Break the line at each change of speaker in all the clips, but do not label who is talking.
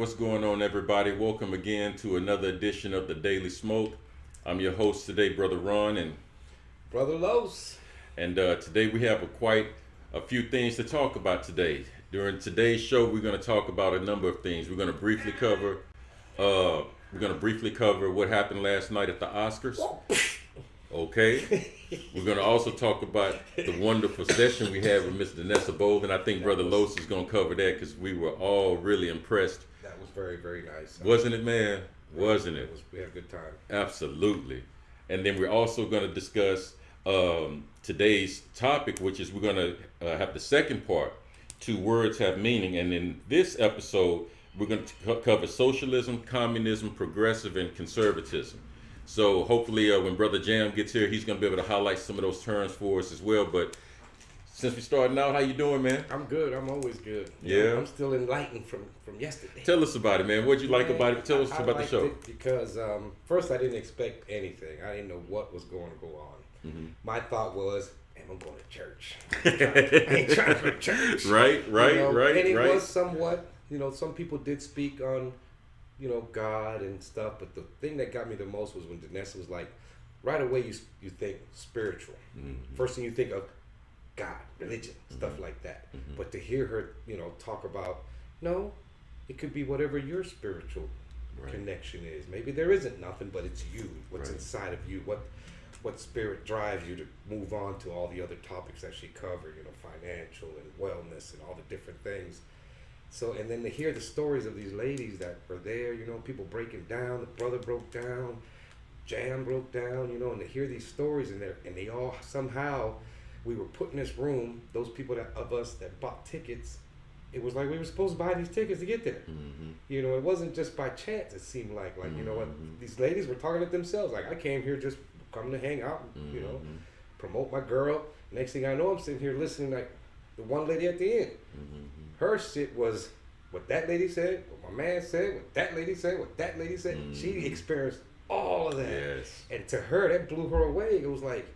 what's going on, everybody? Welcome again to another edition of the Daily Smoke. I'm your host today, Brother Ron, and
Brother Los.
And today we have quite a few things to talk about today. During today's show, we're going to talk about a number of things. We're going to briefly cover what happened last night at the Oscars. Okay. We're going to also talk about the wonderful session we had with Miss Danessa Bold, and I think Brother Los is going to cover that because we were all really impressed.
That was very, very nice.
Wasn't it, man? Wasn't it?
We had a good time.
Absolutely. And then we're also going to discuss today's topic, which is we're going to have the second part, Two Words Have Meaning. And in this episode, we're going to cover socialism, communism, progressive, and conservatism. So hopefully when Brother Jam gets here, he's going to be able to highlight some of those terms for us as well. But since we're starting out, how you doing, man?
I'm good. I'm always good.
Yeah.
I'm still enlightened from yesterday.
Tell us about it, man. What'd you like about it? Tell us about the show.
Because first I didn't expect anything. I didn't know what was going to go on.
Mm-hmm.
My thought was, I'm going to church. I ain't trying to go to church.
Right.
And it was somewhat, some people did speak on, God and stuff. But the thing that got me the most was when Danessa was like, right away you think spiritual.
Mm-hmm.
First thing you think of, God, religion, stuff like that.
Mm-hmm.
But to hear her, talk about, no, it could be whatever your spiritual connection is. Maybe there isn't nothing, but it's you. What's inside of you? What spirit drives you to move on to all the other topics that she covered, financial and wellness and all the different things. So, and then to hear the stories of these ladies that were there, people breaking down, the brother broke down, Jam broke down, and to hear these stories and they all somehow, we were put in this room, those people of us that bought tickets, it was like we were supposed to buy these tickets to get there.
Mm-hmm.
It wasn't just by chance, it seemed like, what, these ladies were talking to themselves, like, I came here just come to hang out, promote my girl. Next thing I know, I'm sitting here listening like the one lady at the end.
Mm-hmm.
Her shit was what that lady said, what my man said, what that lady said, what that lady said.
Mm-hmm.
She experienced all of that.
Yes.
And to her, that blew her away. It was like,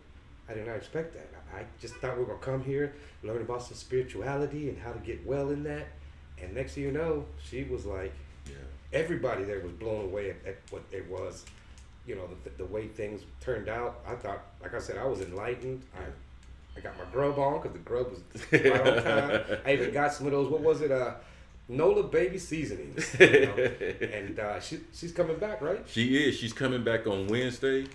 I did not expect that. I just thought we were going to come here, learn about some spirituality and how to get well in that. And next thing you know, she was like, everybody there was blown away at what it was. The way things turned out. I thought, like I said, I was enlightened. I got my grub on because the grub was right on time. I even got some of those, what was it, Nola baby seasonings. And she's coming back, right?
She is. She's coming back on Wednesday.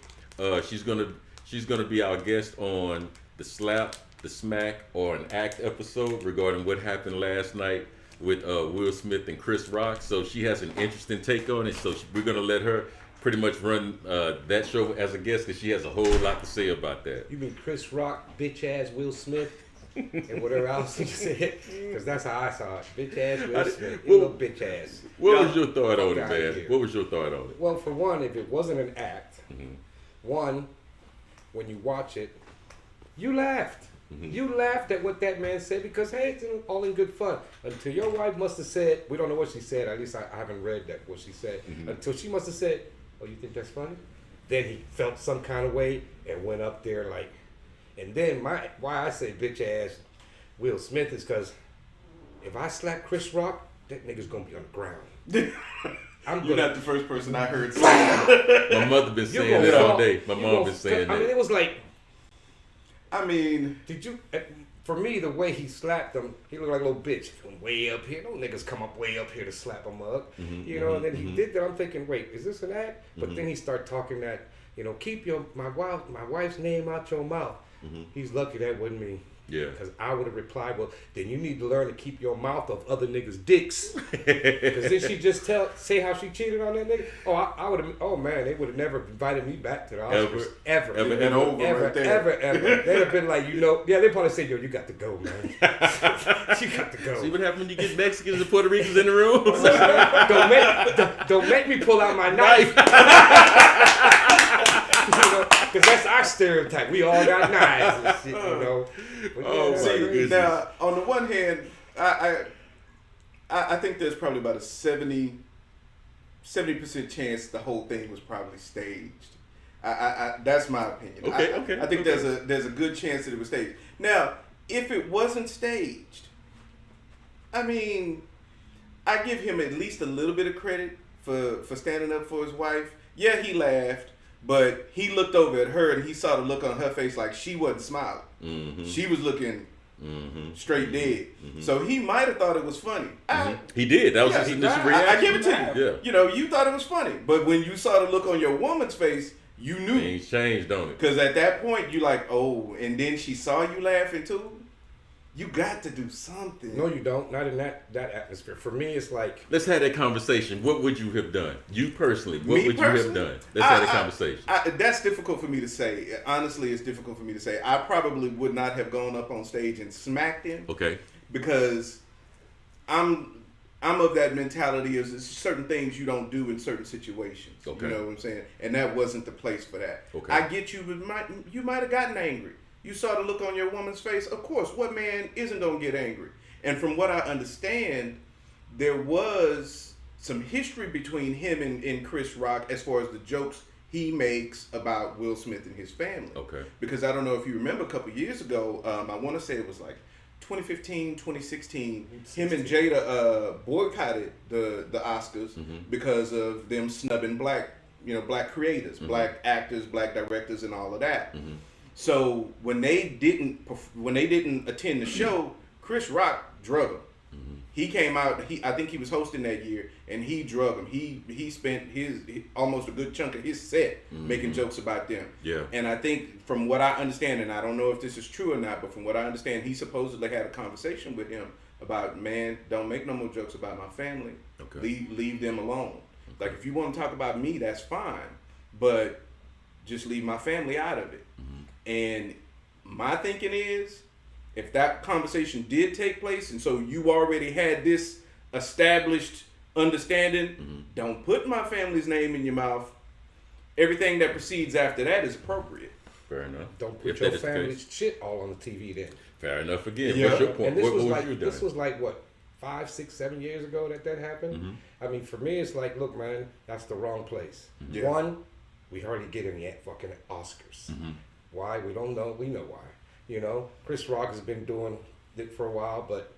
She's gonna be our guest on the Slap, the Smack, or an Act episode regarding what happened last night with Will Smith and Chris Rock. So she has an interesting take on it. So we're gonna let her pretty much run that show as a guest because she has a whole lot to say about that.
You mean Chris Rock, bitch ass Will Smith, and whatever else you said? Because that's how I saw it. Bitch ass Will Smith, little bitch ass.
What was your thought on it, man? What was your thought on it?
Well, for one, if it wasn't an act,
Mm-hmm.
one, when you watch it, you laughed. Mm-hmm. You laughed at what that man said because, hey, it's all in good fun. Until your wife must have said, we don't know what she said, at least I haven't read that, what she said. Mm-hmm. Until she must have said, oh, you think that's funny? Then he felt some kind of way and went up there like, and then why I say bitch ass Will Smith is because if I slap Chris Rock, that nigga's gonna be on the ground.
You're not the first person I heard say that.
My mother been saying it all day. My mom been saying that.
I mean, it was like,
did
you? For me, the way he slapped him, he looked like a little bitch. From way up here, no niggas come up way up here to slap a mug, And then he did that. I'm thinking, wait, is this an act? But then he started talking that, keep my wife's name out your mouth. He's lucky that wasn't me.
Yeah.
Because I would have replied, well, then you need to learn to keep your mouth off other niggas' dicks. Because then she just say how she cheated on that nigga. Oh, I would have. Oh man, they would have never invited me back to the Oscars ever.
Ever.
They'd have been like, they'd probably say, yo, you got to go, man. You got to go.
See what happens when you get Mexicans and Puerto Ricans in the room?
don't make me pull out my knife. Because that's our stereotype. We all got knives and shit, But
see, now, on the one hand, I think there's probably about a 70% chance the whole thing was probably staged. That's my opinion.
Okay.
I think there's a good chance that it was staged. Now, if it wasn't staged, I mean, I give him at least a little bit of credit for standing up for his wife. Yeah, he laughed, but he looked over at her and he saw the look on her face like she wasn't smiling.
Mm-hmm.
She was looking straight dead.
Mm-hmm.
So he might have thought it was funny.
He did. That was his initial reaction.
I give it to you.
Yeah.
You know, you thought it was funny, but when you saw the look on your woman's face, you knew.
Things changed, don't it?
Because at that point, you like, oh, and then she saw you laughing too. You got to do something.
No, you don't. Not in that atmosphere. For me, it's like...
Let's have that conversation. What would you have done? You personally, what
Me
would
personally?
you have done? Let's have that conversation.
That's difficult for me to say. Honestly, it's difficult for me to say. I probably would not have gone up on stage and smacked him.
Okay.
Because I'm of that mentality of there's certain things you don't do in certain situations.
Okay.
You know what I'm saying? And that wasn't the place for that.
Okay.
I get you, but you might have gotten angry. You saw the look on your woman's face. Of course, what man isn't going to get angry? And from what I understand, there was some history between him and Chris Rock as far as the jokes he makes about Will Smith and his family.
Okay.
Because I don't know if you remember a couple years ago, I want to say it was like 2015, 2016, him and Jada boycotted the Oscars because of them snubbing black creators, black actors, black directors, and all of that. So when they didn't attend the show, Chris Rock drug him. He came out. I think he was hosting that year, and he drug him. He spent almost a good chunk of his set making jokes about them.
Yeah.
And I think from what I understand, and I don't know if this is true or not, but from what I understand, he supposedly had a conversation with him about, man, don't make no more jokes about my family.
Okay.
Leave them alone. Like if you want to talk about me, that's fine, but just leave my family out of it. And my thinking is, if that conversation did take place, and so you already had this established understanding, don't put my family's name in your mouth. Everything that proceeds after that is appropriate.
Fair enough.
Don't put your family's shit all on the TV then.
Fair enough again.
Yeah.
What's your point?
And this
What
was
was
like
you doing?
this was like what, 5, 6, 7 years ago that happened. I mean, for me, it's like, look, man, that's the wrong place.
Yeah.
One, we hardly get any fucking Oscars. Why? We don't know. We know why. You know, Chris Rock has been doing it for a while, but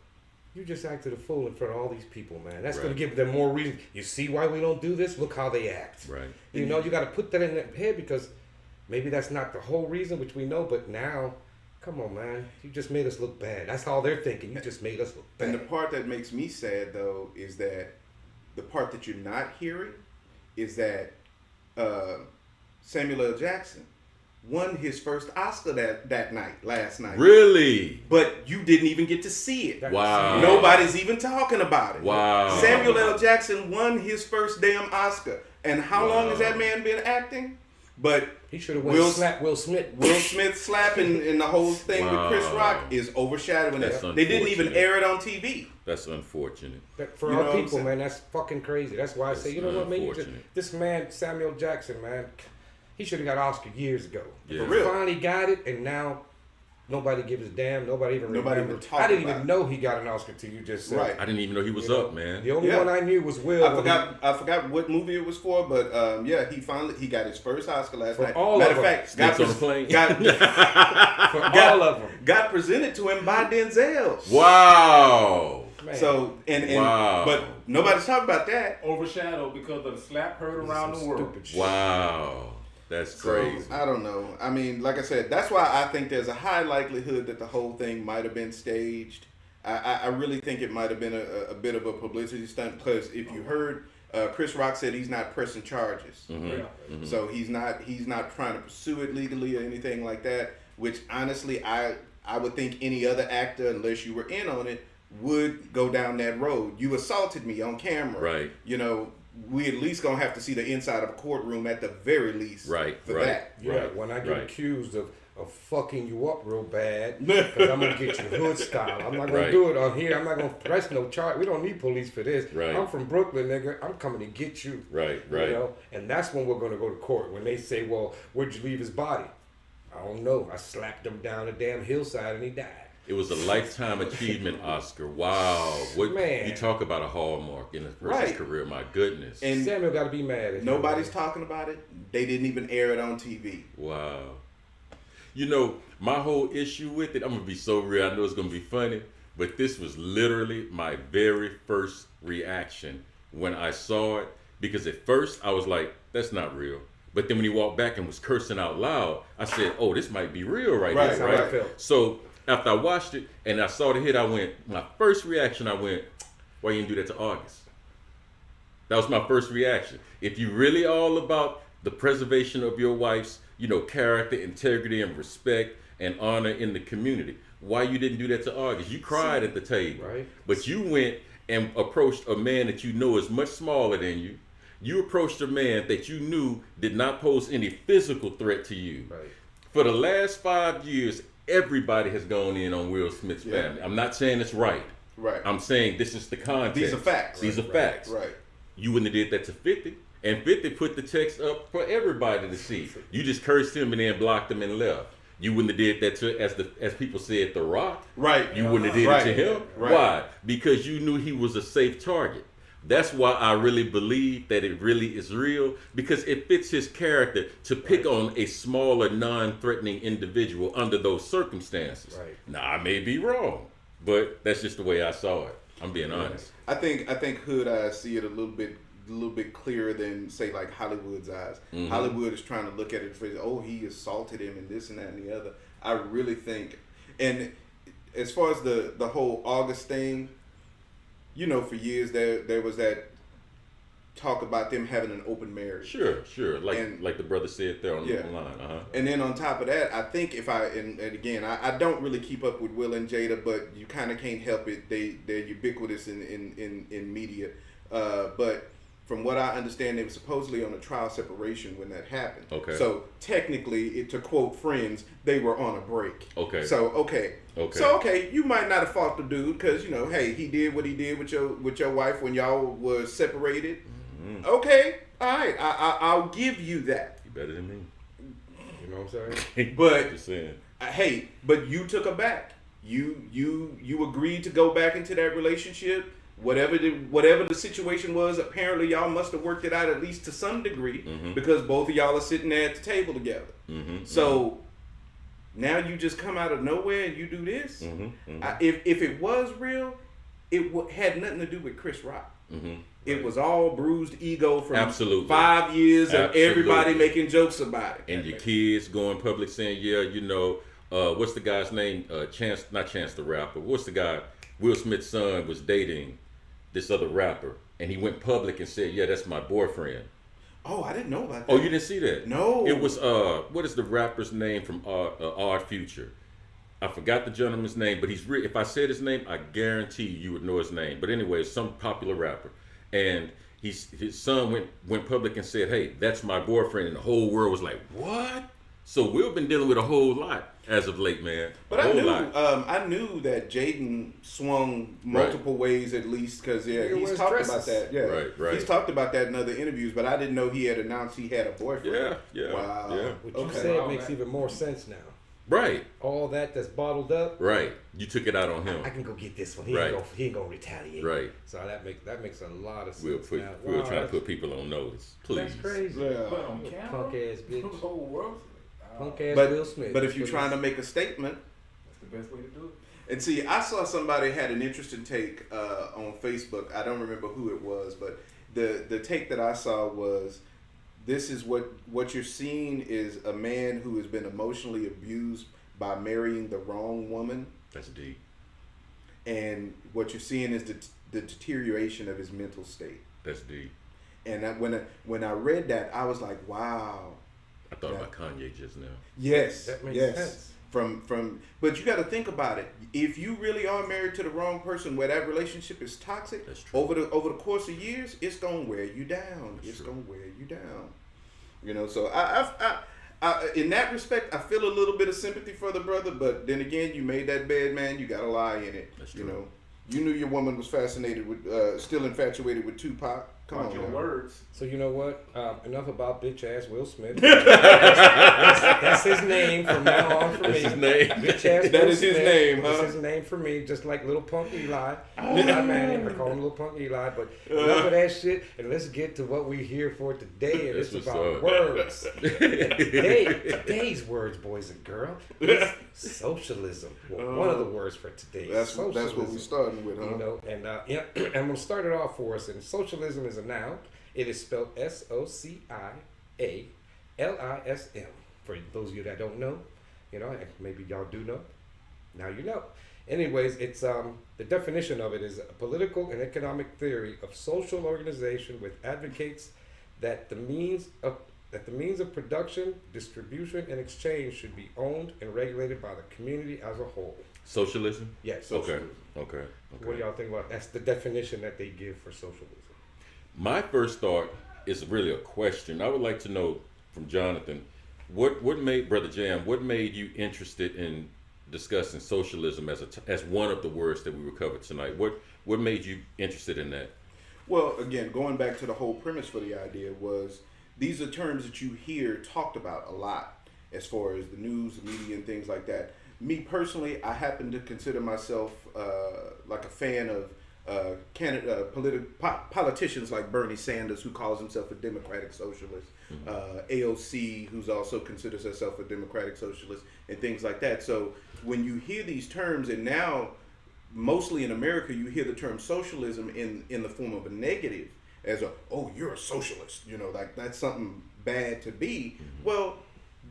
you just acted a fool in front of all these people, man. That's going to give them more reason. You see why we don't do this? Look how they act.
Right.
You know, you got to put that in their head because maybe that's not the whole reason, which we know, but now, come on, man. You just made us look bad. That's all they're thinking. You just made us look bad.
And the part that makes me sad, though, is that the part that you're not hearing is that Samuel L. Jackson won his first Oscar last night.
Really?
But you didn't even get to see it.
Wow.
Nobody's even talking about it.
Wow.
Samuel L. Jackson won his first damn Oscar. And how long has that man been acting? But
he should have slapped Will Smith.
Will Smith slapping and the whole thing with Chris Rock is overshadowing it. They didn't even air it on TV.
That's unfortunate.
For our people, man, that's fucking crazy. That's why I say, you know what, man? This man, Samuel Jackson, man, he should have got an Oscar years ago.
Yeah.
For real.
He finally got it, and now nobody gives a damn. Nobody even remembers. I didn't even know he got an Oscar till you just said.
Right.
I didn't even know he was up, man.
The only one I knew was Will.
I forgot what movie it was for, but he got his first Oscar last night.
All
Matter
of
of
them.
fact,
all of them.
got presented to him by Denzel.
Wow.
Man.
So and
wow.
But nobody's talking about that.
Overshadowed because of the slap heard around the world.
Wow. That's crazy.
So, I don't know. I mean, like I said, that's why I think there's a high likelihood that the whole thing might have been staged. I really think it might have been a bit of a publicity stunt because if you heard, Chris Rock said he's not pressing charges. So he's not trying to pursue it legally or anything like that, which honestly I would think any other actor, unless you were in on it, would go down that road. You assaulted me on camera.
Right.
You know, we at least gonna have to see the inside of a courtroom at the very least.
Right.
For that.
Yeah, when I get accused of fucking you up real bad, because I'm gonna get you hood style. I'm not gonna do it on here. I'm not gonna press no charge. We don't need police for this.
Right.
I'm from Brooklyn, nigga. I'm coming to get you.
Right.
You know? And that's when we're gonna go to court. When they say, "Well, where'd you leave his body?" I don't know. I slapped him down the damn hillside and he died.
It was a Lifetime Achievement Oscar. Wow. What,
man.
You talk about a hallmark in a person's career. My goodness.
And
Samuel got to be mad at
nobody's talking about it. They didn't even air it on TV.
Wow. You know, my whole issue with it, I'm going to be so real. I know it's going to be funny. but this was literally my very first reaction when I saw it, because at first I was like, that's not real. But then when he walked back and was cursing out loud, I said, oh, this might be real right here, right? So after I watched it and I saw the hit, my first reaction, I went, why you didn't do that to August? That was my first reaction. If you really all about the preservation of your wife's, character, integrity, and respect and honor in the community, why you didn't do that to August? You cried at the table,
right?
But you went and approached a man that you know is much smaller than you. You approached a man that you knew did not pose any physical threat to you.
Right.
For the last 5 years, everybody has gone in on Will Smith's family. I'm not saying it's right.
Right.
I'm saying this is the context.
These are facts.
These are facts.
Right.
You wouldn't have did that to 50. And 50 put the text up for everybody to see. You just cursed him and then blocked him and left. You wouldn't have did that to, as people said, The Rock.
Right.
You wouldn't have did it to him.
Right.
Why? Because you knew he was a safe target. That's why I really believe that it really is real, because it fits his character to pick on a smaller, non-threatening individual under those circumstances.
Right.
Now, I may be wrong, but that's just the way I saw it. I'm being honest.
I think Hood eyes see it a little bit clearer than, say, like Hollywood's eyes.
Mm-hmm.
Hollywood is trying to look at it for, oh, he assaulted him and this and that and the other. I really think, and as far as the whole August thing, for years there was that talk about them having an open marriage.
Sure. Like the brother said there on the line.
And then on top of that, I think and again, I don't really keep up with Will and Jada, but you kind of can't help it. They're ubiquitous in media. But from what I understand, they were supposedly on a trial separation when that happened.
Okay.
So technically, to quote Friends, they were on a break.
Okay.
So okay, you might not have fought the dude because hey, he did what he did with your wife when y'all were separated. Mm-hmm. Okay, all right, I'll give you that.
You better than me.
You know what I'm saying?
But
just saying.
Hey, but you took her back. You agreed to go back into that relationship. Whatever the situation was, apparently y'all must have worked it out at least to some degree, because both of y'all are sitting there at the table together. So now you just come out of nowhere and you do this. If it was real, it had nothing to do with Chris Rock. It was all bruised ego from 5 years of everybody making jokes about it.
And your kids going public saying, what's the guy's name? Not Chance the Rapper. What's the guy? Will Smith's son was dating this other rapper, and he went public and said, yeah, that's my boyfriend.
Oh, I didn't know about that.
Oh, you didn't see that?
No.
It was, what is the rapper's name from Odd Future? I forgot the gentleman's name, but if I said his name, I guarantee you would know his name. But anyway, some popular rapper. And his son went public and said, hey, that's my boyfriend. And the whole world was like, what? So we've been dealing with a whole lot as of late, man.
But I knew that Jaden swung multiple ways at least, because he's talked about that. Yeah,
right.
He's talked about that in other interviews, but I didn't know he had announced he had a boyfriend.
Yeah.
Wow.
Yeah.
What you said makes even more sense now.
Right.
All that's bottled up.
Right. You took it out on him.
I can go get this one. He ain't gonna retaliate.
Right.
So that makes a lot of sense.
We're trying to put people on notice. Please.
That's crazy.
Yeah.
Put on camera.
Punk ass bitch.
The whole world.
Punk ass Will Smith.
But if you're trying to make a statement,
that's the best way to do it.
And see, I saw somebody had an interesting take on Facebook. I don't remember who it was, but the take that I saw was, this is what you're seeing is a man who has been emotionally abused by marrying the wrong woman.
That's deep.
And what you're seeing is the deterioration of his mental state.
That's deep.
And when I read that, I was like, wow.
I thought about Kanye just now.
Yes,
that makes sense.
But you got to think about it. If you really are married to the wrong person, where that relationship is toxic,
that's true.
over the course of years, it's gonna wear you down. It's gonna wear you down. So I in that respect, I feel a little bit of sympathy for the brother. But then again, you made that bed, man. You got to lie in it.
That's true.
You knew your woman was fascinated with, still infatuated with Tupac. Come on,
your words.
So you know what? Enough about bitch ass Will Smith. That's his name from now on for me.
That's his name.
Bitch ass
That
Will
is his
Smith.
name, huh?
That's his name for me, just like Little Punk Eli. Eli Manning, I call him Little Punk Eli. But enough of that shit, and let's get to what we're here for today, and it's
That's
about
what's up.
words. Today's words, boys and girls, is socialism. Well, one of the words for today.
That's what
Socialism.
we're starting with, huh?
You know, and I'm gonna start it off for us. And socialism is a noun. It is spelled SOCIALISM. For those of you that don't know, you know, and maybe y'all do know. Now you know. Anyways, it's the definition of it is a political and economic theory of social organization which advocates that the means of production, distribution, and exchange should be owned and regulated by the community as a whole.
Socialism?
Yes.
Okay. Okay.
What do y'all think about that? That's the definition that they give for socialism.
My first thought is really a question. I would like to know from Jonathan, what made Brother Jam? What made you interested in discussing socialism as one of the words that we recovered tonight? What made you interested in that?
Well, again, going back to the whole premise for the idea was these are terms that you hear talked about a lot as far as the news, the media, and things like that. Me personally, I happen to consider myself like a fan of politicians like Bernie Sanders, who calls himself a democratic socialist, AOC, who's also considers herself a democratic socialist, and things like that. So when you hear these terms, and now mostly in America, you hear the term socialism in the form of a negative, as oh, you're a socialist, you know, like that's something bad to be. Well,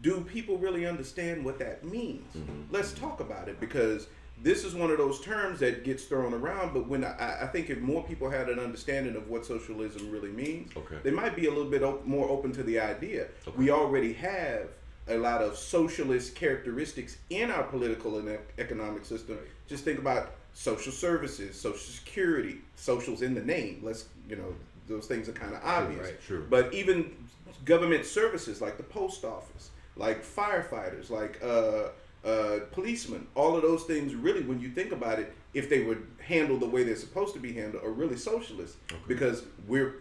do people really understand what that means? Let's talk about it, because this is one of those terms that gets thrown around, but when I think if more people had an understanding of what socialism really means, they might be a little bit more open to the idea. We already have a lot of socialist characteristics in our political and economic system. Just think about social services, social security, socials in the name. Let's, you know, those things are kind of obvious.
True.
But even government services like the post office, like firefighters, like policemen, all of those things really, when you think about it, if they were handled the way they're supposed to be handled, are really socialist, because we're,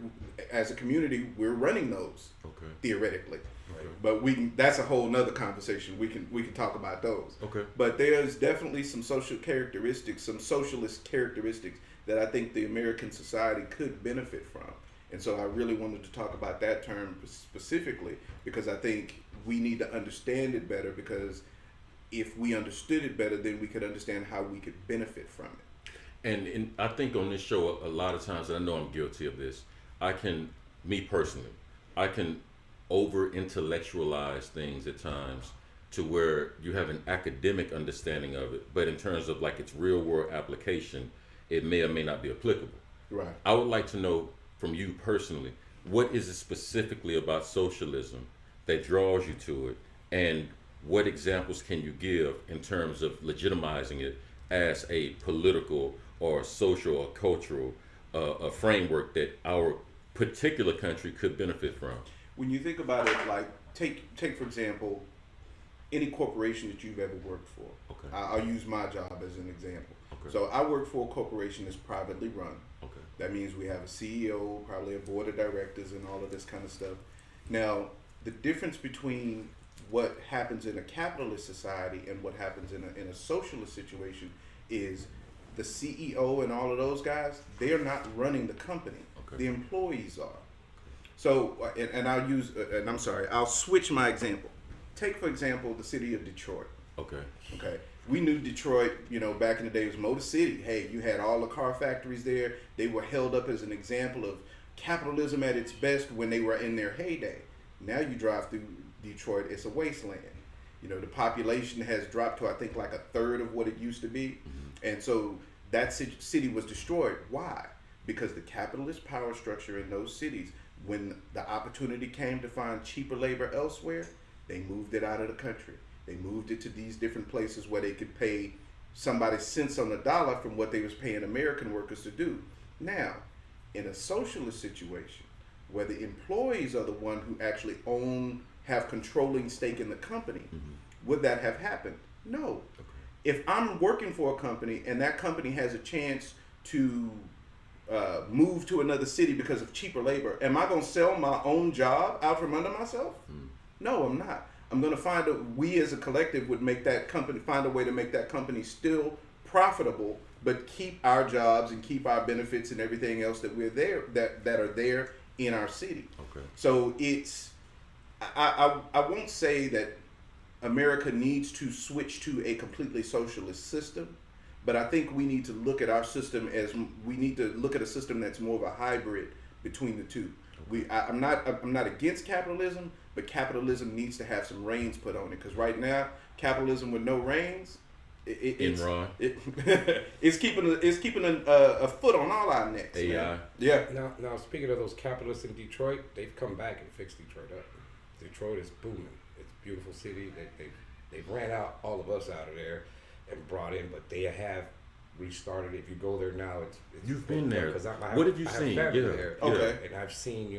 as a community, we're running those theoretically. But that's a whole nother conversation. We can talk about those. But there's definitely some social characteristics, some socialist characteristics that I think the American society could benefit from. And so I really wanted to talk about that term specifically, because I think we need to understand it better, because if we understood it better, then we could understand how we could benefit from it.
And I think on this show, a lot of times, and I know I'm guilty of this, me personally, I can over-intellectualize things at times to where you have an academic understanding of it, but in terms of like its real-world application, it may or may not be applicable.
Right.
I would like to know from you personally, what is it specifically about socialism that draws you to it, and what examples can you give in terms of legitimizing it as a political or social or cultural a framework that our particular country could benefit from?
When you think about it, like take for example, any corporation that you've ever worked for. I'll use my job as an example. So I work for a corporation that's privately run. That means we have a CEO, probably a board of directors, and all of this kind of stuff. Now, the difference between what happens in a capitalist society and what happens in a socialist situation is the CEO and all of those guys, they are not running the company. The employees are. So, and I'll switch my example. Take, for example, the city of Detroit. Okay. We knew Detroit, you know, back in the day, was Motor City. Hey, you had all the car factories there. They were held up as an example of capitalism at its best when they were in their heyday. Now you drive through Detroit, it's a wasteland. You know, the population has dropped to, I think, like a third of what it used to be. And so that city was destroyed. Why? Because the capitalist power structure in those cities, when the opportunity came to find cheaper labor elsewhere, they moved it out of the country. They moved it to these different places where they could pay somebody cents on the dollar from what they was paying American workers to do. Now, in a socialist situation, where the employees are the one who actually have controlling stake in the company, would that have happened? No. If I'm working for a company and that company has a chance to move to another city because of cheaper labor, am I going to sell my own job out from under myself? No, I'm not. I'm going to we as a collective would make that company, find a way to make that company still profitable, but keep our jobs and keep our benefits and everything else that we're there, that are there in our city.
Okay.
So I won't say that America needs to switch to a completely socialist system, but I think we need to look at our system we need to look at a system that's more of a hybrid between the two. I'm not against capitalism, but capitalism needs to have some reins put on it, because right now capitalism with no reins, it's keeping a foot on all our necks.
AI.
Man. Yeah.
Now speaking of those capitalists in Detroit, they've come back and fixed Detroit up. Detroit is booming. It's a beautiful city. They've ran out all of us out of there and brought in, but they have restarted. If you go there now, it's
You've been there.
I
What have you
I
seen?
family
Yeah.
there.
Okay.
And I've seen,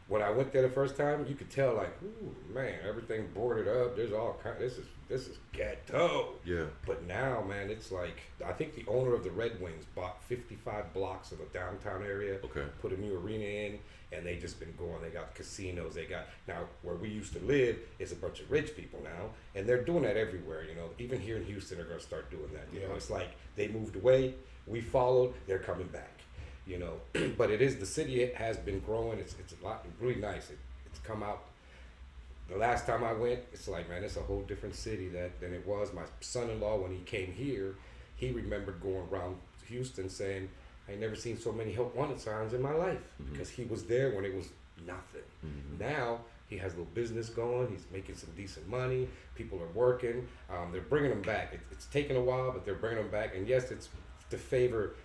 when I went there the first time, you could tell, like, ooh, man, everything boarded up. There's all kind. This is ghetto.
Yeah.
But now, man, it's like, I think the owner of the Red Wings bought 55 blocks of the downtown area.
Okay.
Put a new arena in, and they just been going. They got casinos. They got, now where we used to live is a bunch of rich people now, and they're doing that everywhere. Even here in Houston, they're gonna start doing that. It's like they moved away, we followed, they're coming back. But the city has been growing. It's a lot, really nice. It's come out. The last time I went, it's like, man, it's a whole different city than it was. My son-in-law, when he came here, he remembered going around Houston saying, I ain't never seen so many help wanted signs in my life, because he was there when it was nothing. Now he has a little business going. He's making some decent money. People are working. They're bringing them back. It's taken a while, but they're bringing them back. And yes, it's to favor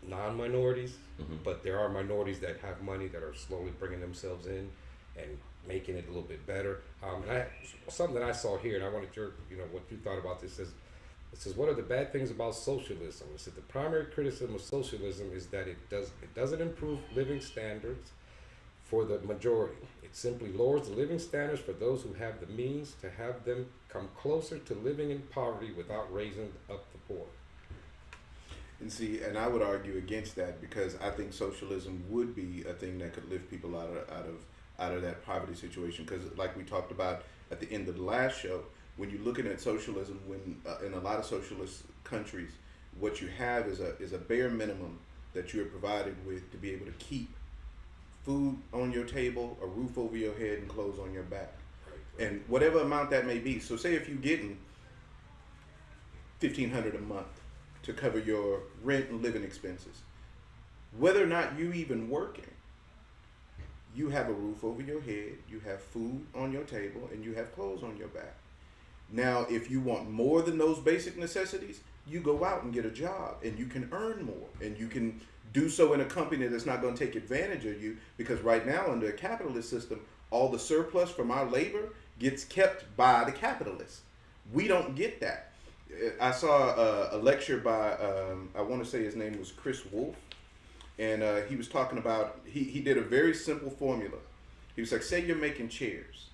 non-minorities, but there are minorities that have money that are slowly bringing themselves in and making it a little bit better. And something that I saw here, and I wanted what you thought about this is, it says, what are the bad things about socialism? It said the primary criticism of socialism is that it doesn't improve living standards for the majority. It simply lowers the living standards for those who have the means to have them come closer to living in poverty without raising up the poor.
And see, and I would argue against that, because I think socialism would be a thing that could lift people out of that poverty situation. Because like we talked about at the end of the last show, when you're looking at socialism, in a lot of socialist countries, what you have is a bare minimum that you are provided with to be able to keep food on your table, a roof over your head, and clothes on your back, and whatever amount that may be. So say if you're getting $1,500 a month to cover your rent and living expenses, whether or not you even working, you have a roof over your head, you have food on your table, and you have clothes on your back. Now, if you want more than those basic necessities, you go out and get a job, and you can earn more, and you can do so in a company that's not going to take advantage of you, because right now under a capitalist system, all the surplus from our labor gets kept by the capitalists. We don't get that. I saw a lecture by, I want to say his name was Chris Wolf, and he was talking about, he did a very simple formula. He was like, say you're making chairs.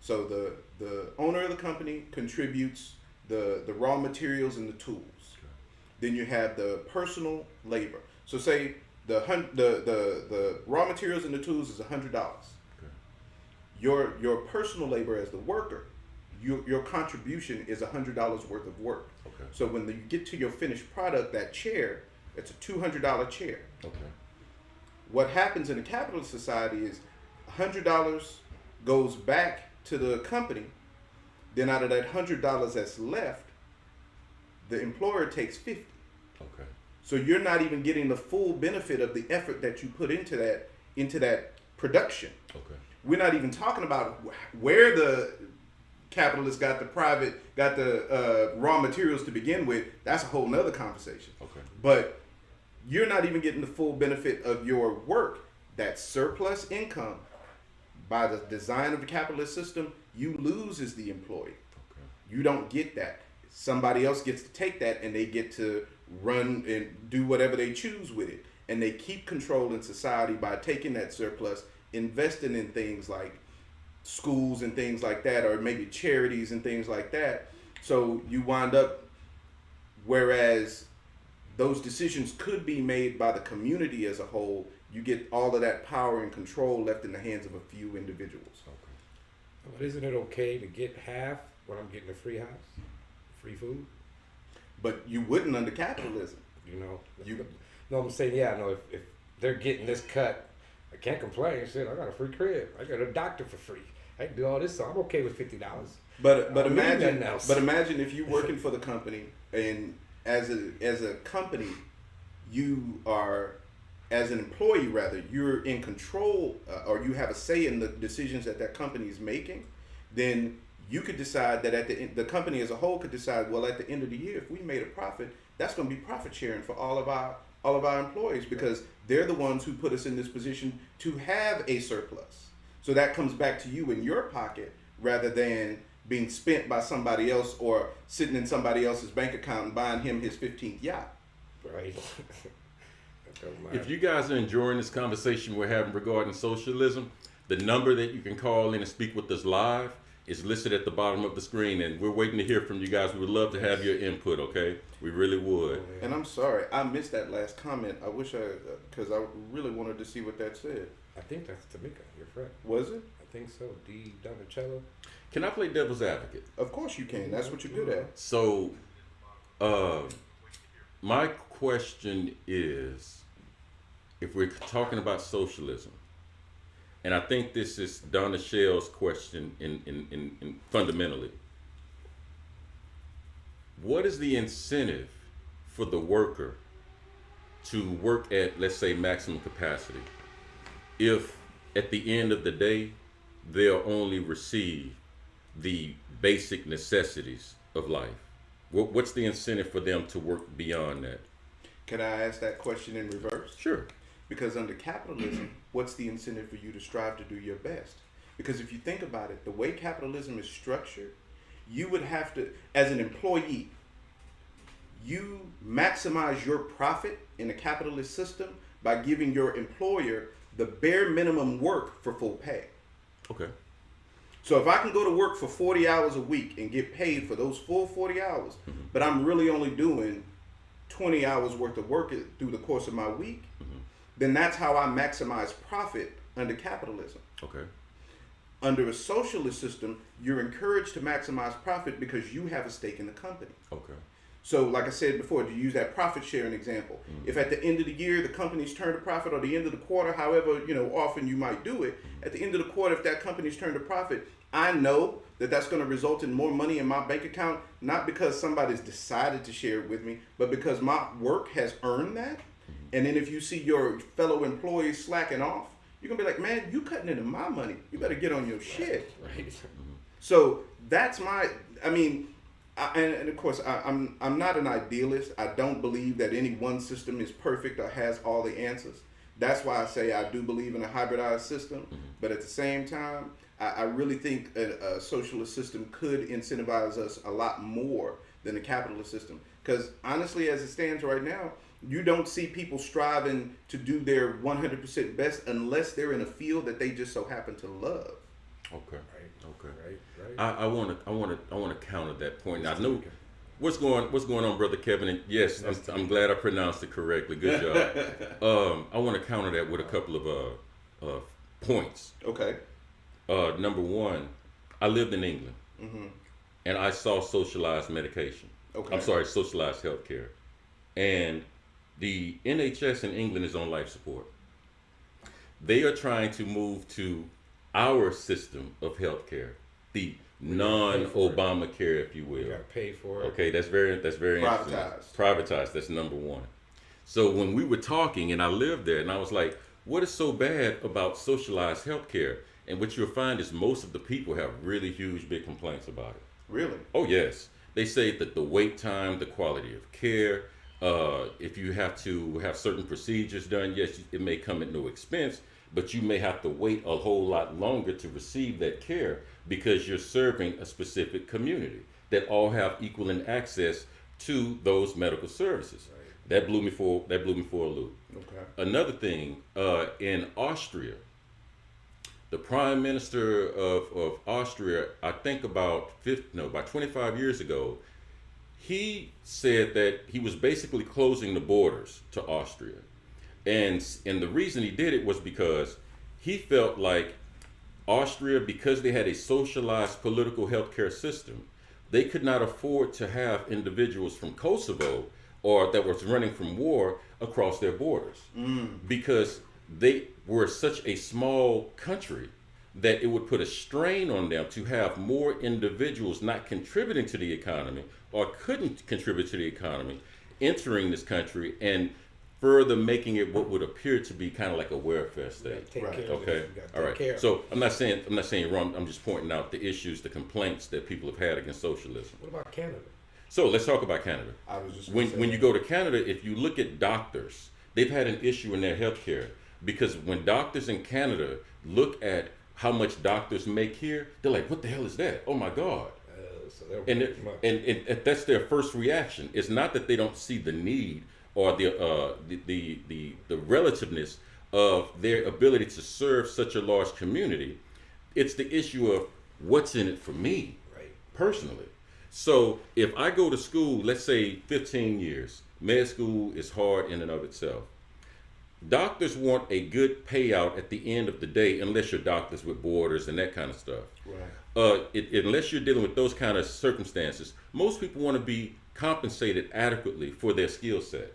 So the owner of the company contributes the raw materials and the tools. Then you have the personal labor. So say the raw materials and the tools is $100. Your personal labor as the worker, your contribution is $100 worth of work.
Okay.
So when you get to your finished product, that chair, it's a $200 chair.
Okay.
What happens in a capitalist society is $100 goes back to the company. Then out of that $100 that's left, the employer takes $50.
Okay.
So you're not even getting the full benefit of the effort that you put into that production.
Okay.
We're not even talking about where the capitalists got the raw materials to begin with. That's a whole nother conversation.
Okay.
But you're not even getting the full benefit of your work. That surplus income, by the design of the capitalist system, you lose as the employee.
Okay.
You don't get that. Somebody else gets to take that, and they get to run and do whatever they choose with it. And they keep control in society by taking that surplus, investing in things like schools and things like that, or maybe charities and things like that. So you wind up, whereas those decisions could be made by the community as a whole, you get all of that power and control left in the hands of a few individuals.
Okay.
But isn't it okay to get half when I'm getting a free house, free food?
But you wouldn't under capitalism.
You know,
You
no, I'm saying, yeah, no, if they're getting this cut, I can't complain. Shit, I got a free crib. I got a doctor for free. I can do all this, so I'm okay with $50.
but
I don't need
imagine
nothing else.
but imagine if you're working for the company, and as a company, you are, as an employee rather, you're in control, or you have a say in the decisions that company is making. Then you could decide that at the company as a whole could decide, well, at the end of the year, if we made a profit, that's going to be profit sharing for all of our employees, because they're the ones who put us in this position to have a surplus. So that comes back to you in your pocket rather than being spent by somebody else or sitting in somebody else's bank account and buying him his 15th yacht.
Right.
If you guys are enjoying this conversation we're having regarding socialism, the number that you can call in and speak with us live is listed at the bottom of the screen, and we're waiting to hear from you guys. We would love to have your input, okay? We really would.
And I'm sorry, I missed that last comment. I wish because I really wanted to see what that said.
I think that's Tamika, your friend.
Was it?
I think so. D. Donatello.
Can I play devil's advocate?
Of course you can. That's what you're good at.
So, my question is, if we're talking about socialism, and I think this is Donna Shell's question in fundamentally, what is the incentive for the worker to work at, let's say, maximum capacity, if at the end of the day they'll only receive the basic necessities of life? What's the incentive for them to work beyond that?
Can I ask that question in reverse?
Sure.
Because under capitalism, what's the incentive for you to strive to do your best? Because if you think about it, the way capitalism is structured, you would have to, as an employee, you maximize your profit in a capitalist system by giving your employer the bare minimum work for full pay.
Okay.
So if I can go to work for 40 hours a week and get paid for those full 40 hours, but I'm really only doing 20 hours worth of work through the course of my week, then that's how I maximize profit under capitalism.
Okay.
Under a socialist system, you're encouraged to maximize profit because you have a stake in the company.
Okay.
So like I said before, to use that profit sharing example, if at the end of the year the company's turned a profit, or the end of the quarter, however often you might do it, at the end of the quarter, if that company's turned a profit, I know that that's going to result in more money in my bank account, not because somebody's decided to share it with me, but because my work has earned that. And then if you see your fellow employees slacking off, you're gonna be like, man, you cutting into my money. You better get on your shit.
Right.
So that's and of course, I'm not an idealist. I don't believe that any one system is perfect or has all the answers. That's why I say I do believe in a hybridized system. But at the same time, I really think a socialist system could incentivize us a lot more than a capitalist system. Because honestly, as it stands right now, you don't see people striving to do their 100% best unless they're in a field that they just so happen to love.
Okay.
Right.
Okay.
Right.
I want to counter that point. I know what's going on, Brother Kevin. And yes, I'm glad I pronounced it correctly. Good job. I want to counter that with a couple of points.
Okay.
Number one, I lived in England, and I saw socialized medication.
Okay.
I'm sorry, socialized healthcare, and the NHS in England is on life support. They are trying to move to our system of healthcare, the non-Obamacare, if you will.
You gotta pay for it.
Okay, that's very interesting. Privatized. That's number one. So when we were talking, and I lived there, and I was like, "What is so bad about socialized healthcare?" And what you'll find is most of the people have really huge, big complaints about it.
Really?
Oh yes, they say that the wait time, the quality of care. If you have to have certain procedures done, yes, it may come at no expense, but you may have to wait a whole lot longer to receive that care because you're serving a specific community that all have equal access to those medical services. Right. That blew me for a loop.
Okay.
Another thing, in Austria, the Prime Minister of Austria, I think about 25 years ago, he said that he was basically closing the borders to Austria. And the reason he did it was because he felt like Austria, because they had a socialized political healthcare system, they could not afford to have individuals from Kosovo or that was running from war across their borders because they were such a small country that it would put a strain on them to have more individuals not contributing to the economy or couldn't contribute to the economy entering this country and further making it what would appear to be kind of like a welfare state. Okay. All right. So I'm not saying you're wrong. I'm just pointing out the issues, the complaints that people have had against socialism.
What about Canada?
So let's talk about Canada.
I was just
when you go to Canada, if you look at doctors, they've had an issue in their healthcare because when doctors in Canada look at how much doctors make here, they're like, "What the hell is that? Oh my God!"
So
and that's their first reaction. It's not that they don't see the need or the relativeness of their ability to serve such a large community. It's the issue of what's in it for me, personally. So if I go to school, let's say 15 years, med school is hard in and of itself. Doctors want a good payout at the end of the day, unless you're doctors with borders and that kind of stuff. Unless you're dealing with those kind of circumstances, most people want to be compensated adequately for their skill set.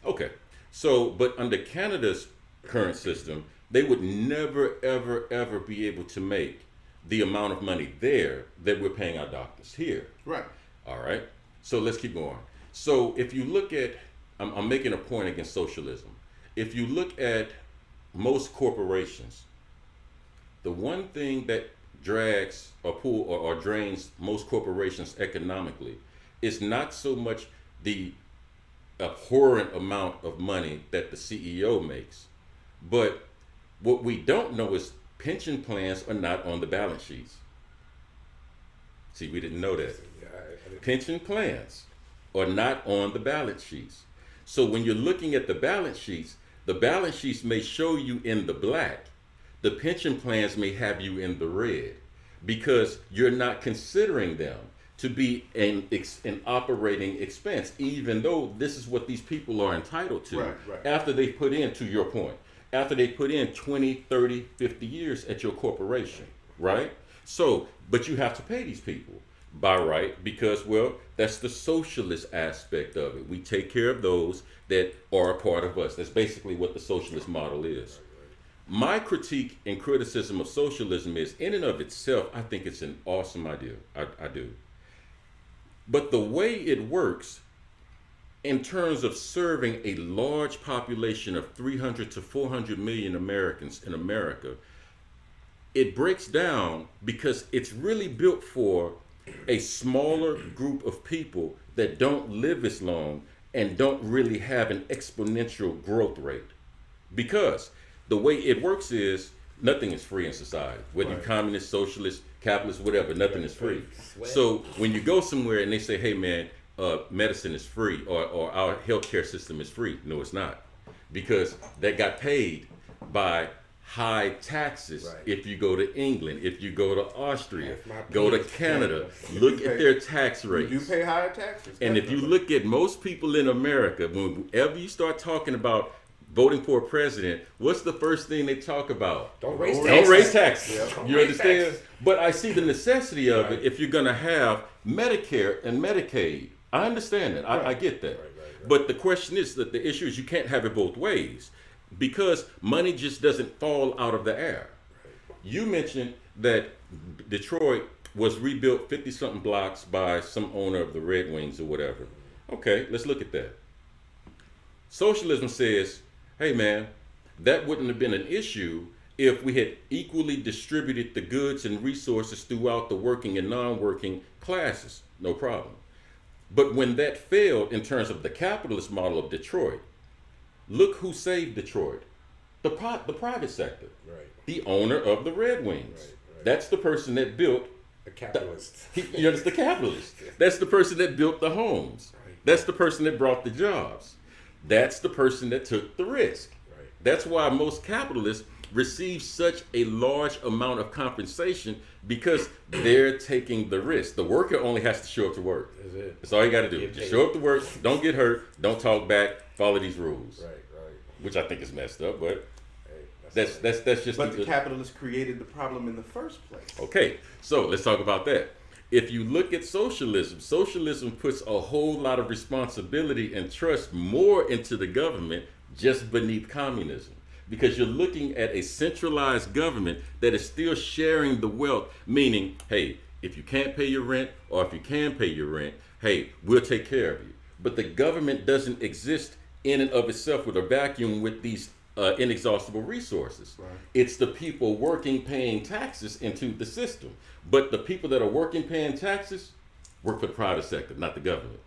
Okay. So, but under Canada's current system, they would never, ever, ever be able to make the amount of money there that we're paying our doctors here. All right. So let's keep going. So if you look at, I'm making a point against socialism. If you look at most corporations, the one thing that drags or drains most corporations economically is not so much the abhorrent amount of money that the CEO makes, but what we don't know is pension plans are not on the balance sheets. See, we didn't know that. Pension plans are not on the balance sheets. So when you're looking at the balance sheets may show you in the black. The pension plans may have you in the red because you're not considering them to be an operating expense, even though this is what these people are entitled to after they put in, to your point, after they put in 20, 30, 50 years at your corporation, right? So, but you have to pay these people by right because, well, that's the socialist aspect of it. We take care of those that are a part of us. That's basically what the socialist model is. My critique and criticism of socialism is, in and of itself, I think it's an awesome idea. I do. But the way it works, in terms of serving a large population of 300 to 400 million Americans in America, it breaks down because it's really built for a smaller group of people that don't live as long and don't really have an exponential growth rate. Because the way it works is nothing is free in society, whether you're communist, socialist, capitalist, whatever, nothing is free. So when you go somewhere and they say, hey man, medicine is free or our healthcare system is free. No, it's not. Because that got paid by high taxes. If you go to England, if you go to Austria, go to Canada, look at their tax rates.
You do pay higher taxes.
And if you look at most people in America, whenever you start talking about voting for a president, what's the first thing they talk about?
Don't raise
taxes. You understand? Taxes. But I see the necessity of it if you're going to have Medicare and Medicaid. I understand that. I get that. But the question is that the issue is you can't have it both ways because money just doesn't fall out of the air. You mentioned that Detroit was rebuilt 50-something blocks by some owner of the Red Wings or whatever. Okay, let's look at that. Socialism says, hey man, that wouldn't have been an issue if we had equally distributed the goods and resources throughout the working and non-working classes. No problem. But when that failed in terms of the capitalist model of Detroit, look who saved Detroit. The private sector. The owner of the Red Wings. That's the person that built
the capitalist.
That's the capitalist. That's the person that built the homes. That's the person that brought the jobs. That's the person that took the risk. That's why most capitalists receive such a large amount of compensation because they're taking the risk. The worker only has to show up to work. That's all you got to do. Just show up to work. Don't get hurt. Don't talk back. Follow these rules. Which I think is messed up, but That's just.
But the capitalists created the problem in the first place.
Okay, so let's talk about that. If you look at socialism, socialism puts a whole lot of responsibility and trust more into the government just beneath communism. Because you're looking at a centralized government that is still sharing the wealth, meaning, hey, if you can't pay your rent or if you can pay your rent, hey, we'll take care of you. But the government doesn't exist in and of itself with a vacuum with these inexhaustible resources.
Right.
It's the people working, paying taxes into the system. But the people that are working, paying taxes, work for the private sector, not the government.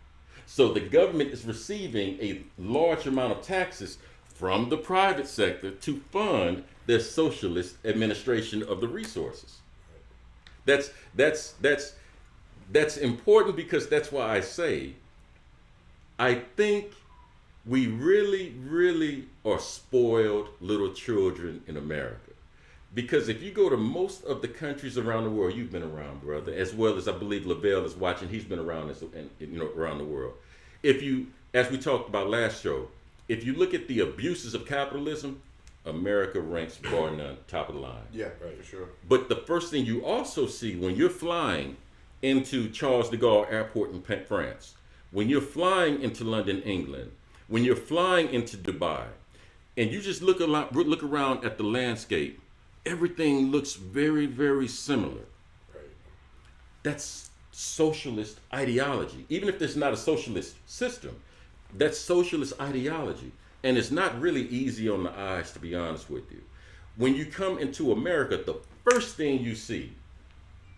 So the government is receiving a large amount of taxes from the private sector to fund their socialist administration of the resources. That's important, because that's why I say I think we really are spoiled little children in America. Because if you go to most of the countries around the world, you've been around, brother, as well as I believe Lavelle is watching, he's been around this, and around the world. If you, as we talked about last show, if you look at the abuses of capitalism, America ranks bar none, top of the line.
Yeah, right, for sure.
But the first thing you also see when you're flying into Charles de Gaulle Airport in France, when you're flying into London, England, when you're flying into Dubai, and you just look around at the landscape, everything looks very similar.
Right.
That's socialist ideology. Even if there's not a socialist system, that's socialist ideology. And it's not really easy on the eyes, to be honest with you. When you come into America, the first thing you see,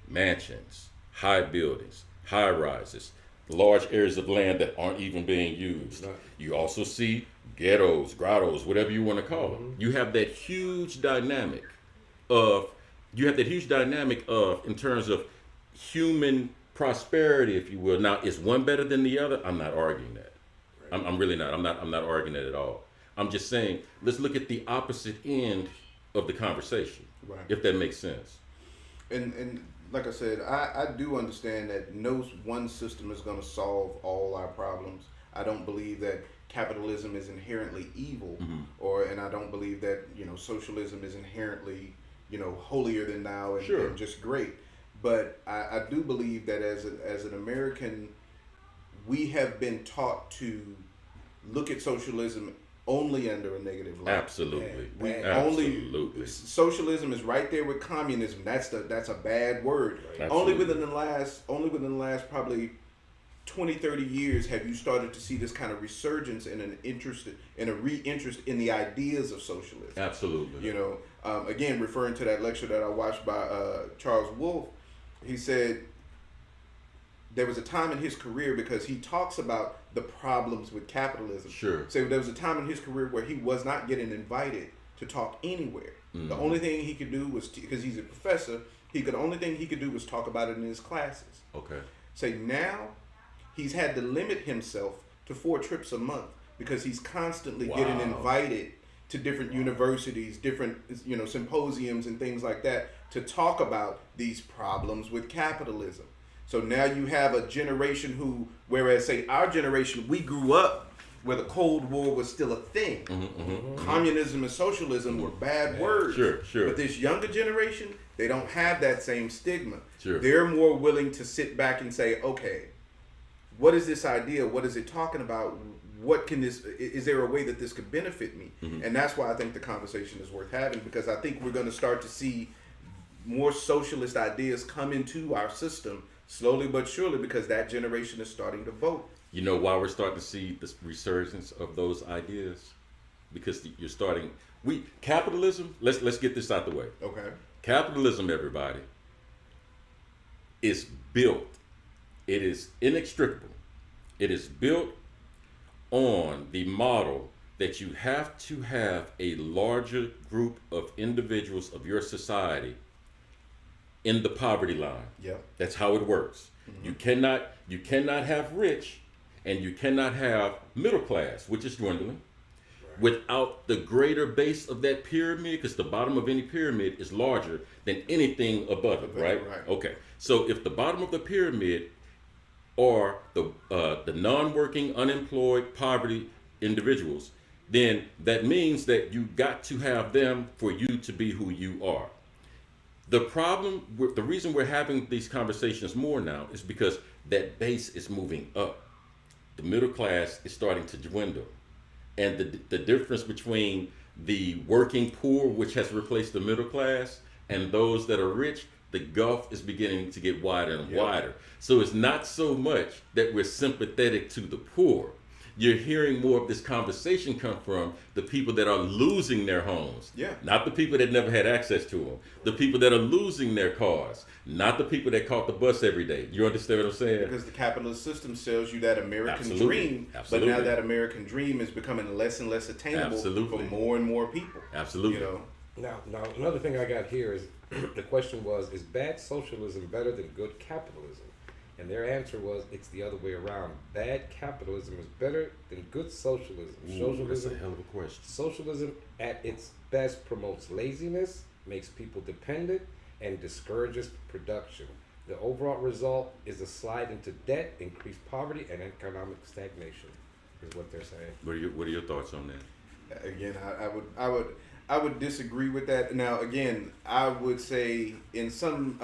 mansions, high buildings, high rises, large areas of land that aren't even being used.
Right.
You also see ghettos, grottos, whatever you want to call them. You have that huge dynamic of, in terms of human prosperity, if you will. Now, is one better than the other? I'm not arguing that. Right. I'm really not. I'm not arguing that at all. I'm just saying, let's look at the opposite end of the conversation,
Right.
if that makes sense.
And like I said, I do understand that no one system is going to solve all our problems. I don't believe that capitalism is inherently evil, and I don't believe that socialism is inherently holier than thou and just great. But I do believe that as an American, we have been taught to look at socialism only under a negative light.
Absolutely.
Only socialism is right there with communism. That's a bad word.
Right.
Only within the last probably 20, 30 years have you started to see this kind of resurgence and a re-interest in the ideas of socialism.
Absolutely.
Again, referring to that lecture that I watched by Charles Wolfe, he said there was a time in his career, because he talks about the problems with capitalism.
Sure.
So there was a time in his career where he was not getting invited to talk anywhere.
Mm-hmm.
The only thing he could do was, because he's a professor, the only thing he could do was talk about it in his classes.
Okay.
Say now, he's had to limit himself to 4 trips a month, because he's constantly getting invited to different universities, different symposiums and things like that, to talk about these problems with capitalism. So now you have a generation who, whereas say our generation, we grew up where the Cold War was still a thing. Communism and socialism were bad words.
Sure.
But this younger generation, they don't have that same stigma.
Sure.
They're more willing to sit back and say, okay, what is this idea? What is it talking about? What can this, is there a way that this could benefit me? And that's why I think the conversation is worth having, because I think we're going to start to see more socialist ideas come into our system slowly but surely, because that generation is starting to vote.
You know why we're starting to see this resurgence of those ideas? Because you're starting, capitalism, let's get this out the way.
Okay.
Capitalism, everybody, is built. It is inextricable. It is built on the model that you have to have a larger group of individuals of your society in the poverty line.
Yeah.
That's how it works. You cannot have rich, and you cannot have middle class, which is dwindling, without the greater base of that pyramid, because the bottom of any pyramid is larger than anything above it, right? Okay. So if the bottom of the pyramid are the non-working, unemployed, poverty individuals, then that means that you got to have them for you to be who you are. The reason we're having these conversations more now is because that base is moving up. The middle class is starting to dwindle. And the difference between the working poor, which has replaced the middle class, and those that are rich, the gulf is beginning to get wider and wider. So it's not so much that we're sympathetic to the poor. You're hearing more of this conversation come from the people that are losing their homes. Not the people that never had access to them. The people that are losing their cars. Not the people that caught the bus every day. You understand what I'm saying?
Because the capitalist system sells you that American dream,
Absolutely.
but now that American dream is becoming less and less attainable for more and more people.
Absolutely.
You know?
Now, another thing I got here is the question was, is bad socialism better than good capitalism? And their answer was, it's the other way around. Bad capitalism is better than good socialism.
That's a hell of a question.
Socialism at its best promotes laziness, makes people dependent, and discourages production. The overall result is a slide into debt, increased poverty, and economic stagnation, is what they're saying.
What are your thoughts on that?
Again, I would disagree with that. Now, again, I would say in some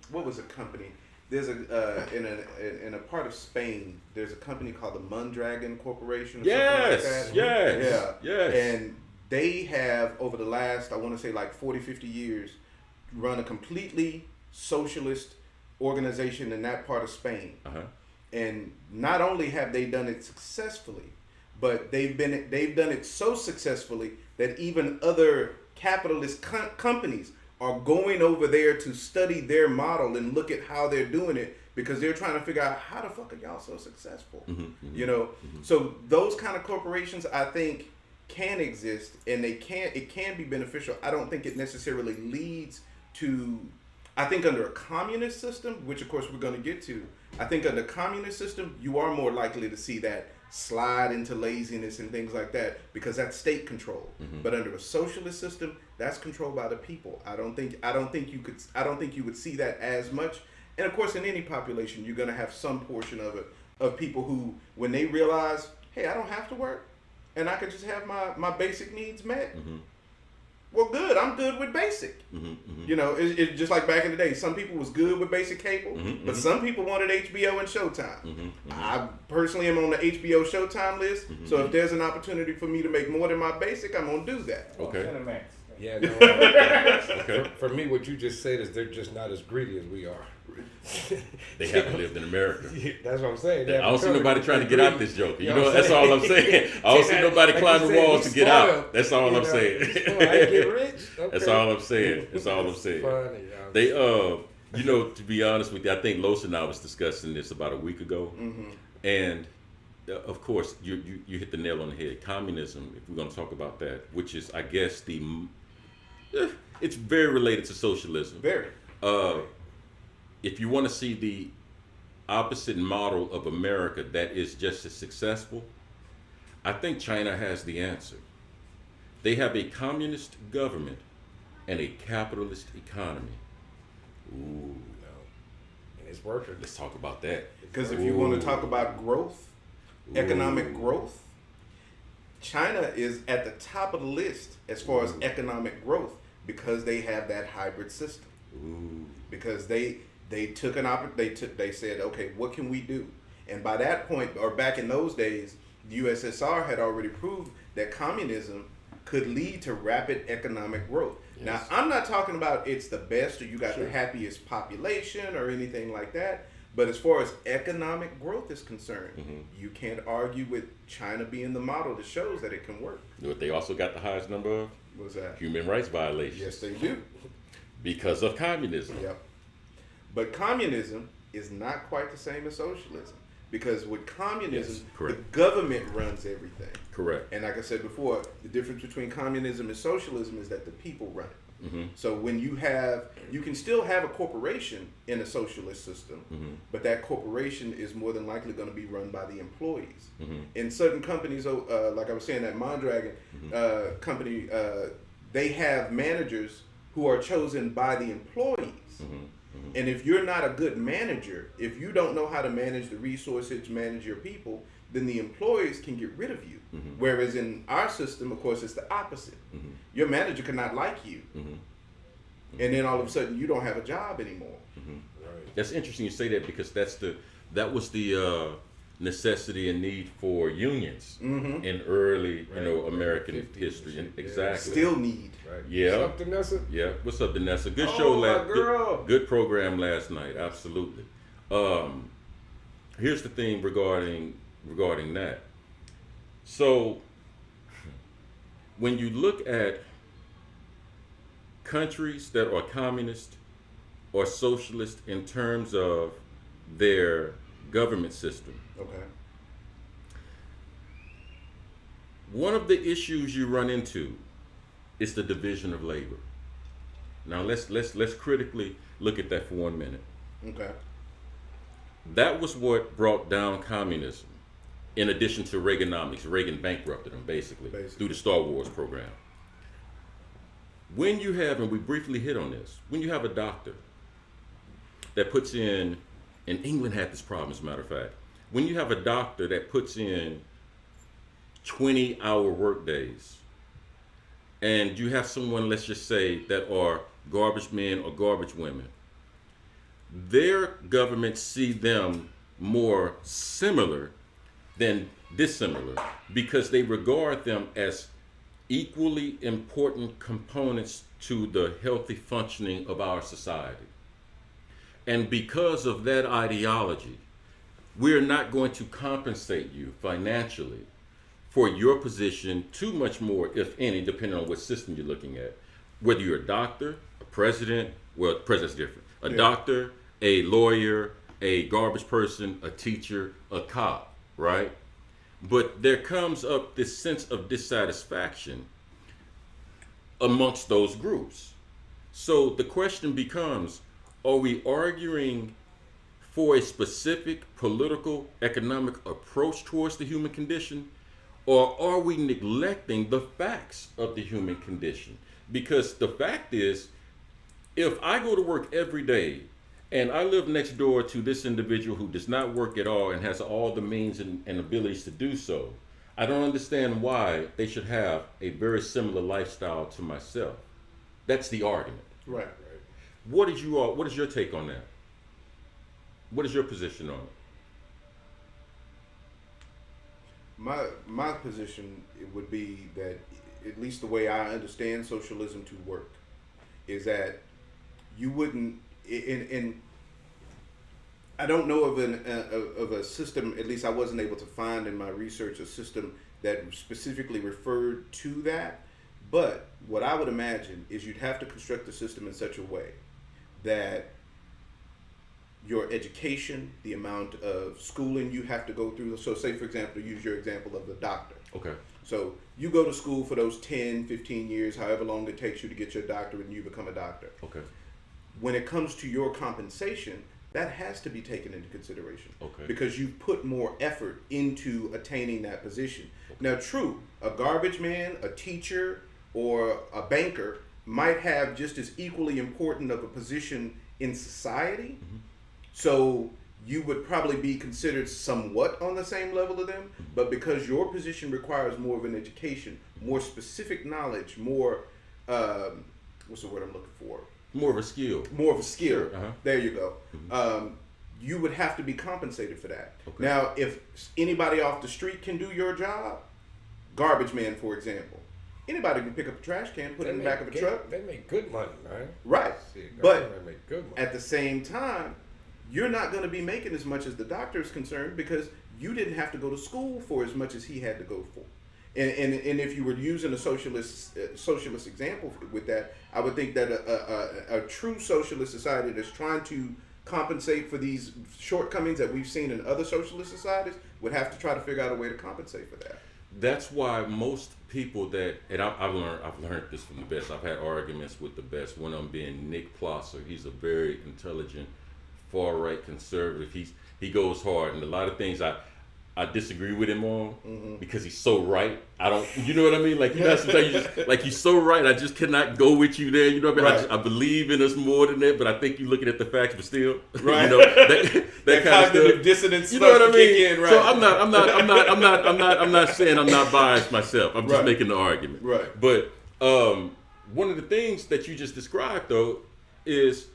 what was a company? There's in a part of Spain, there's a company called the Mondragon Corporation. Or something like that. Yes. And they have, over the last, I want to say like 40, 50 years, run a completely socialist organization in that part of Spain. And not only have they done it successfully, but they've done it so successfully that even other capitalist companies are going over there to study their model and look at how they're doing it, because they're trying to figure out how the fuck are y'all so successful. You know, so those kind of corporations, I think, can exist, and it can be beneficial. I don't think it necessarily leads to, I think under a communist system, which of course we're going to get to, I think under communist system, you are more likely to see that slide into laziness and things like that, because that's state control. But under a socialist system, that's controlled by the people. I don't think you would see that as much. And of course, in any population, you're going to have some portion of it, of people who, when they realize, hey, I don't have to work, and I can just have my basic needs met. Well, good. I'm good with basic. You know, it's just like back in the day. Some people was good with basic cable, but some people wanted HBO and Showtime. I personally am on the HBO Showtime list, so if there's an opportunity for me to make more than my basic, I'm gonna do that.
Okay.
Yeah, no. For me, what you just said is they're just not as greedy as we are.
They haven't lived in America.
That's what I'm saying.
I don't see nobody trying to get out this joke. You know, that's all I'm saying. I don't see nobody climbing walls to get out. That's all I'm saying.
I get rich. Okay.
That's all I'm saying. That's all I'm saying.
Funny,
they, you know, to be honest with you, I think Los and I was discussing this about a week ago, and of course, you hit the nail on the head. Communism, if we're going to talk about that, which is, I guess, it's very related to socialism.
Very.
If you want to see the opposite model of America that is just as successful, I think China has the answer. They have a communist government and a capitalist economy. Ooh.
And it's working.
Let's talk about that.
Because if you want to talk about growth, economic growth, China is at the top of the list as far as economic growth, because they have that hybrid system. Because they took they said, okay, what can we do? And by that point, or back in those days, the USSR had already proved that communism could lead to rapid economic growth. Yes. Now, I'm not talking about it's the best or you got the happiest population or anything like that. But as far as economic growth is concerned, you can't argue with China being the model that shows that it can work.
You know what they also got the highest number of?
What's that?
Human rights violations.
Yes, they do.
Because of communism.
Yep. But communism is not quite the same as socialism. Because with communism, the government runs everything.
Correct.
And like I said before, the difference between communism and socialism is that the people run it. So when you can still have a corporation in a socialist system, but that corporation is more than likely going to be run by the employees. In certain companies, like I was saying, that Mondragon company, they have managers who are chosen by the employees. And if you're not a good manager, if you don't know how to manage the resources, manage your people, then the employees can get rid of you. Whereas in our system, of course, it's the opposite. Your manager cannot like you. And then all of a sudden you don't have a job anymore.
Right.
That's interesting you say that, because that was the necessity and need for unions in early, American history. And exactly.
Still need.
Right.
Yeah.
What's up, Danessa?
Yeah. What's up, Danessa? Good
Oh,
show
my
last.
girl.
Good program last night. Absolutely. Here's the thing regarding that. So when you look at countries that are communist or socialist in terms of their government system,
Okay.
one of the issues you run into is the division of labor. Now let's critically look at that for 1 minute.
Okay.
That was what brought down communism, in addition to Reaganomics. Reagan bankrupted them basically through the Star Wars program. When you have, and we briefly hit on this, when you have a doctor that puts in, and England had this problem as a matter of fact, when you have a doctor that puts in 20-hour work days, and you have someone, let's just say, that are garbage men or garbage women, their governments see them more similar than dissimilar, because they regard them as equally important components to the healthy functioning of our society. And because of that ideology, we're not going to compensate you financially for your position too much more, if any, depending on what system you're looking at. Whether you're a doctor, a president, well, president's different. A doctor, a lawyer, a garbage person, a teacher, a cop, right? But there comes up this sense of dissatisfaction amongst those groups. So the question becomes, are we arguing for a specific political, economic approach towards the human condition, or are we neglecting the facts of the human condition? Because the fact is, if I go to work every day and I live next door to this individual who does not work at all and has all the means and abilities to do so, I don't understand why they should have a very similar lifestyle to myself. That's the argument.
Right.
What is your take on that? What is your position on it?
My position, it would be that, at least the way I understand socialism to work, is that you wouldn't, and I don't know of a system, at least I wasn't able to find in my research a system that specifically referred to that. But what I would imagine is you'd have to construct the system in such a way that your education, the amount of schooling you have to go through. So say, for example, use your example of the doctor.
Okay.
So you go to school for those 10, 15 years, however long it takes you to get your doctorate, and you become a doctor.
Okay.
When it comes to your compensation, that has to be taken into consideration.
Okay.
Because you put more effort into attaining that position. Okay. Now, true, a garbage man, a teacher, or a banker might have just as equally important of a position in society. Mm-hmm. So you would probably be considered somewhat on the same level of them, but because your position requires more of an education, more specific knowledge, more, what's the word I'm looking for?
More of a skill.
More of a skill.
Sure. Uh-huh.
There you go. Mm-hmm. You would have to be compensated for that.
Okay.
Now, if anybody off the street can do your job, garbage man, for example, anybody can pick up a trash can, put it in the back of a truck.
They make good money, right?
Right.
See,
but
they make good money.
At the same time, you're not going to be making as much as the doctor is concerned, because you didn't have to go to school for as much as he had to go for. And if you were using a socialist example with that, I would think that a true socialist society that's trying to compensate for these shortcomings that we've seen in other socialist societies would have to try to figure out a way to compensate for that.
That's why most people that, and I've learned this from the best. I've had arguments with the best. One of them being Nick Plosser. He's a very intelligent, far right conservative. He goes hard, and a lot of things I disagree with him on because he's so right. I don't, you know what I mean? Like, you know, sometimes you just, like, you're so right. I just cannot go with you there. You know what I mean? I believe in us more than that, but I think you're looking at the facts, but still,
Right.
you know, that kind of stuff.
Dissonance.
You know what I mean?
In, right?
So I'm not saying I'm not biased myself. I'm just making the argument.
Right.
But one of the things that you just described though is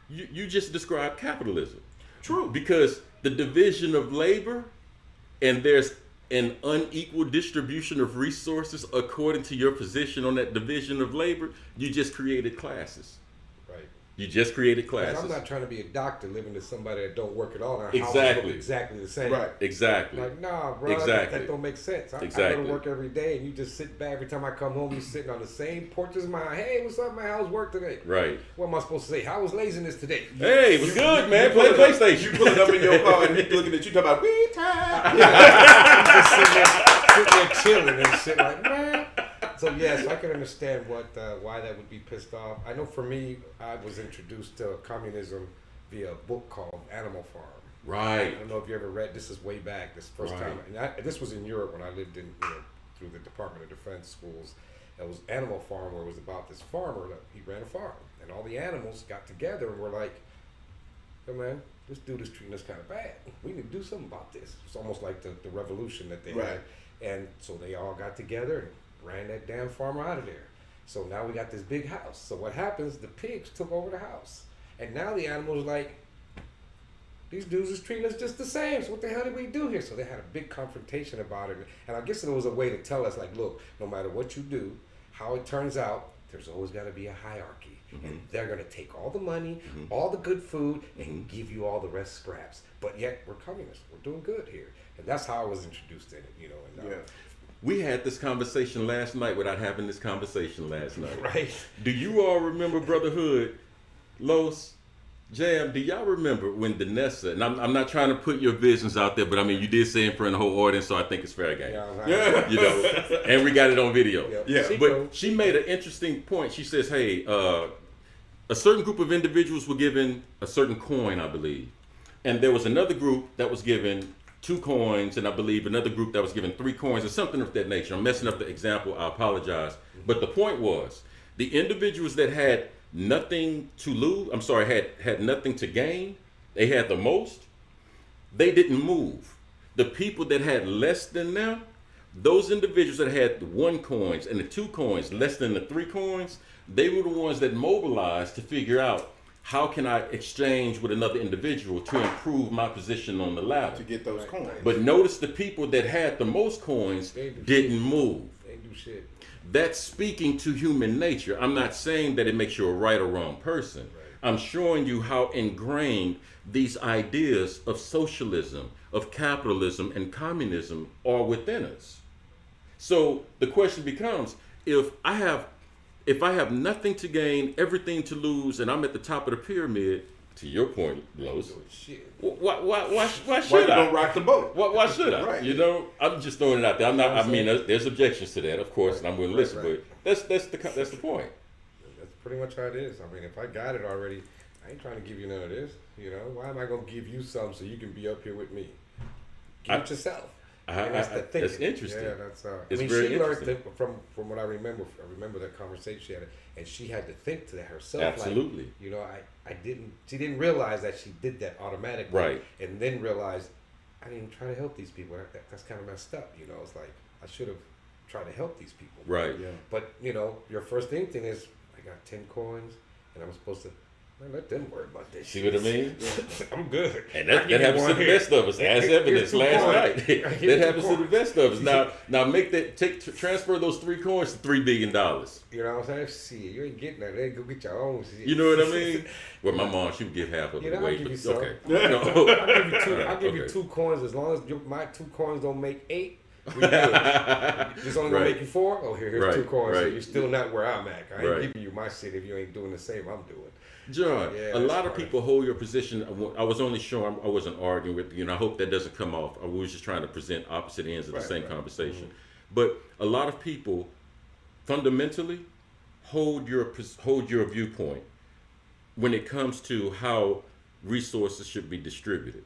you just described capitalism.
True.
Because the division of labor, and there's an unequal distribution of resources according to your position on that division of labor, you just created classes.
Right.
You just created classes.
And I'm not trying to be a doctor living to somebody that don't work at all. And our
Exactly.
houses look exactly the same.
Right.
Exactly.
Like, nah, bro,
Exactly.
that don't make sense. I go
Exactly.
to work every day, and you just sit back. Every time I come home, you sitting on the same porch as mine. Hey, what's up, man? How's work today?
Right.
What am I supposed to say? How was laziness today?
Hey, it was good, man. Play PlayStation.
You pull it up in your car and he's looking at you talking about we time.
I'm just sitting there chilling and shit like, man. So yes, I can understand why that would be pissed off. I know for me, I was introduced to communism via a book called Animal Farm.
Right.
I don't know if you ever read. This is way back. This first
Right.
time, and this was in Europe when I lived in through the Department of Defense schools. It was Animal Farm, where it was about this farmer that he ran a farm, and all the animals got together and were like, "Yo, man, this dude is treating us kind of bad. We need to do something about this." It's almost like the revolution that they had, and so they all got together and ran that damn farmer out of there. So now we got this big house. So what happens? The pigs took over the house, and now the animals are like, these dudes is treating us just the same. So what the hell did we do here? So they had a big confrontation about it. And I guess it was a way to tell us, like, look, no matter what you do, how it turns out, there's always got to be a hierarchy. And they're going to take all the money, all the good food, and give you all the rest scraps. But yet, we're communists. We're doing good here. And that's how I was introduced in it, And,
We had this conversation last night without having this conversation last night.
Right.
Do you all remember Brotherhood, Los, Jam? Do y'all remember when Danessa, and I'm not trying to put your business out there, but I mean, you did say in front of the whole audience, so I think it's fair game.
Yeah.
You know, and we got it on video.
Yeah.
But she made an interesting point. She says, hey, a certain group of individuals were given a certain coin, I believe. And there was another group that was given 2 coins, and I believe another group that was given 3 coins, or something of that nature. I'm messing up the example, I apologize. But the point was, the individuals that had nothing to lose, had nothing to gain, they had the most, they didn't move. The people that had less than them, those individuals that had the 1 coins and the 2 coins, less than the 3 coins, they were the ones that mobilized to figure out, how can I exchange with another individual to improve my position on the ladder?
To get those coins.
But notice the people that had the most coins didn't move.
They do shit.
That's speaking to human nature. I'm not saying that it makes you a right or wrong person. I'm showing you how ingrained these ideas of socialism, of capitalism, and communism are within us. So the question becomes, if I have nothing to gain, everything to lose, and I'm at the top of the pyramid, to your point, Los, why should
you
I?
don't rock the boat?
Why should I?
Right.
You know, I'm just throwing it out there. I'm not. I mean, there's objections to that, of course, and I'm going to listen.
Right.
But that's the point.
That's pretty much how it is. I mean, if I got it already, I ain't trying to give you none of this. Why am I going to give you some so you can be up here with me? Give it yourself. And that's the thing.
That's interesting.
Yeah, that's.
It's
I mean,
very
she learned
interesting.
from what I remember. I remember that conversation she had, and she had to think to that herself.
Absolutely.
Like, I didn't. She didn't realize that she did that automatically.
Right.
And then realized I didn't try to help these people. That's kind of messed up. It's like I should have tried to help these people.
Right.
Yeah.
But your first instinct is, I got 10 coins, and I'm supposed to. Man, let them worry about that
See
shit.
what I mean?
I'm good.
And that happens to the best of us, as evidence last night. That happens to the best of us. Now transfer those 3 coins to $3 billion.
You know what I'm saying? Shit, you ain't getting that. They go get your own shit.
You know what I mean? Well, my mom, she would give half of it
I'll
away.
give you
But,
some.
okay.
I'll give you 2 coins as long as my 2 coins don't make 8. We good. It's only gonna make you 4. Oh, here's 2 coins. So you're still not where I'm at. I ain't giving you my shit if you ain't doing the same I'm doing.
John,
Yeah,
a lot of
funny.
people hold your position. I was only showing, I wasn't arguing with you, and I hope that doesn't come off. I was just trying to present opposite ends of the same conversation. Mm-hmm. But a lot of people fundamentally hold your viewpoint when it comes to how resources should be distributed.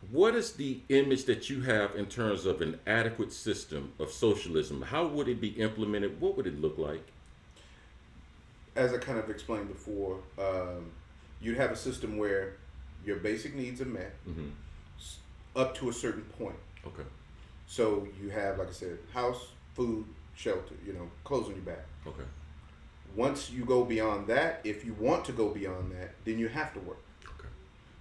What is the image that you have in terms of an adequate system of socialism? How would it be implemented? What would it look like?
As I kind of explained before, you'd have a system where your basic needs are met up to a certain point.
Okay.
So you have, like I said, house, food, shelter, clothes on your back.
Okay.
Once you go beyond that, if you want to go beyond that, then you have to work.
Okay.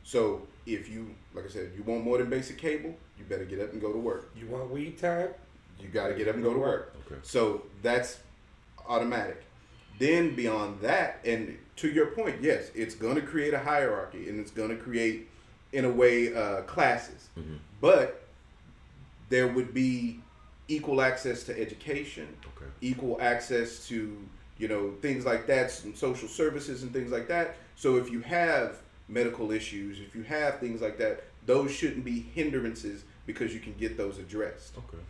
So if you, like I said, you want more than basic cable, you better get up and go to work.
You want weed time?
You got to get up and go to work.
Okay.
So that's automatic. Then beyond that, and to your point, yes, it's going to create a hierarchy, and it's going to create, in a way, classes.
Mm-hmm.
But there would be equal access to education,
Okay.
equal access to, things like that, some social services and things like that. So if you have medical issues, if you have things like that, those shouldn't be hindrances because you can get those addressed.
Okay.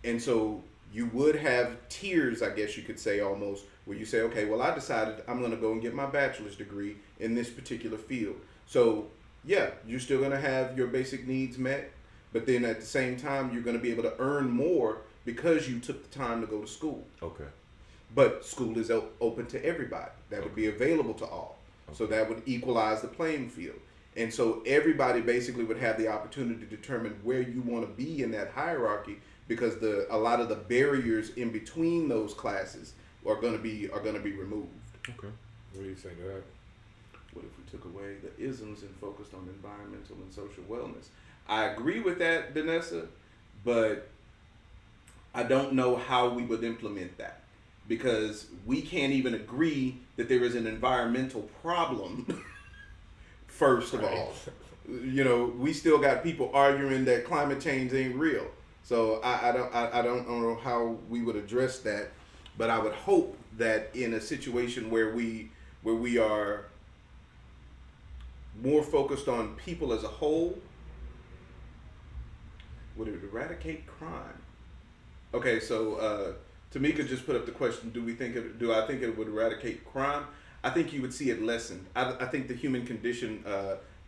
And so you would have tiers, I guess you could say, almost, where you say, okay, well, I decided I'm going to go and get my bachelor's degree in this particular field. So, yeah, you're still going to have your basic needs met, but then at the same time, you're going to be able to earn more because you took the time to go to school.
Okay.
But school is open to everybody. That would be available to all. So that would equalize the playing field. And so everybody basically would have the opportunity to determine where you want to be in that hierarchy, because a lot of the barriers in between those classes are going to be removed.
Okay.
What do you say to that?
What if we took away the isms and focused on environmental and social wellness? I agree with that, Danessa, but I don't know how we would implement that, because we can't even agree that there is an environmental problem. First of all, we still got people arguing that climate change ain't real. So I don't know how we would address that, but I would hope that in a situation where we are more focused on people as a whole, would it eradicate crime? Okay, so Tamika just put up the question: do I think it would eradicate crime? I think you would see it lessened. I think the human condition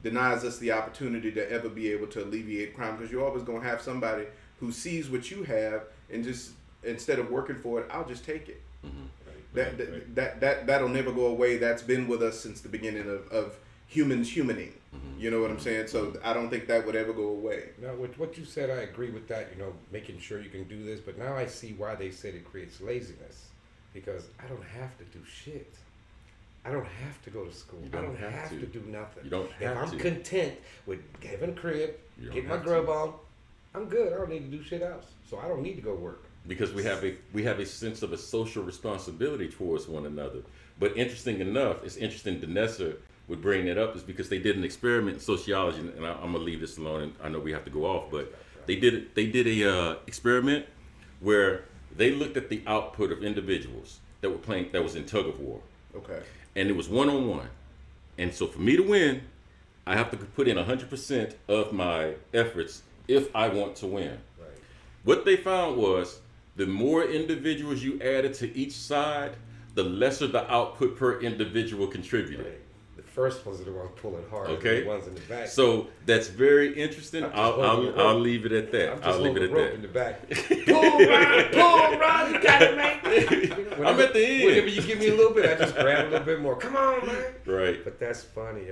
denies us the opportunity to ever be able to alleviate crime, because you're always going to have somebody who sees what you have and just, instead of working for it, I'll just take it. Mm-hmm. That'll never go away. That's been with us since the beginning of humans humaning. Mm-hmm. You know what I'm saying? So I don't think that would ever go away.
Now, with what you said, I agree with that, making sure you can do this. But now I see why they said it creates laziness, because I don't have to do shit. I don't have to go to school. I don't have to do nothing.
You don't have
if I'm content with having a crib, get my grub on, I'm good. I don't need to do shit else. So I don't need to go work.
Because we have a sense of a social responsibility towards one another. But interesting enough, it's interesting Danessa would bring that up, is because they did an experiment in sociology, and I'm gonna leave this alone, and I know we have to go off, but they did a experiment where they looked at the output of individuals that was in tug of war.
Okay.
And it was 1-on-1. And so for me to win, I have to put in 100% of my efforts if I want to win.
Right.
What they found was the more individuals you added to each side, the lesser the output per individual contributed.
Right. The first ones are the ones pulling hard.
Okay.
The ones in the back.
So that's very interesting. I'll leave it at that.
I'll leave it at that. In the back. Pull, Ron, you got it, man.
I'm at the end.
Whenever you give me a little bit, I just grab a little bit more. Come on, man.
Right.
But that's funny.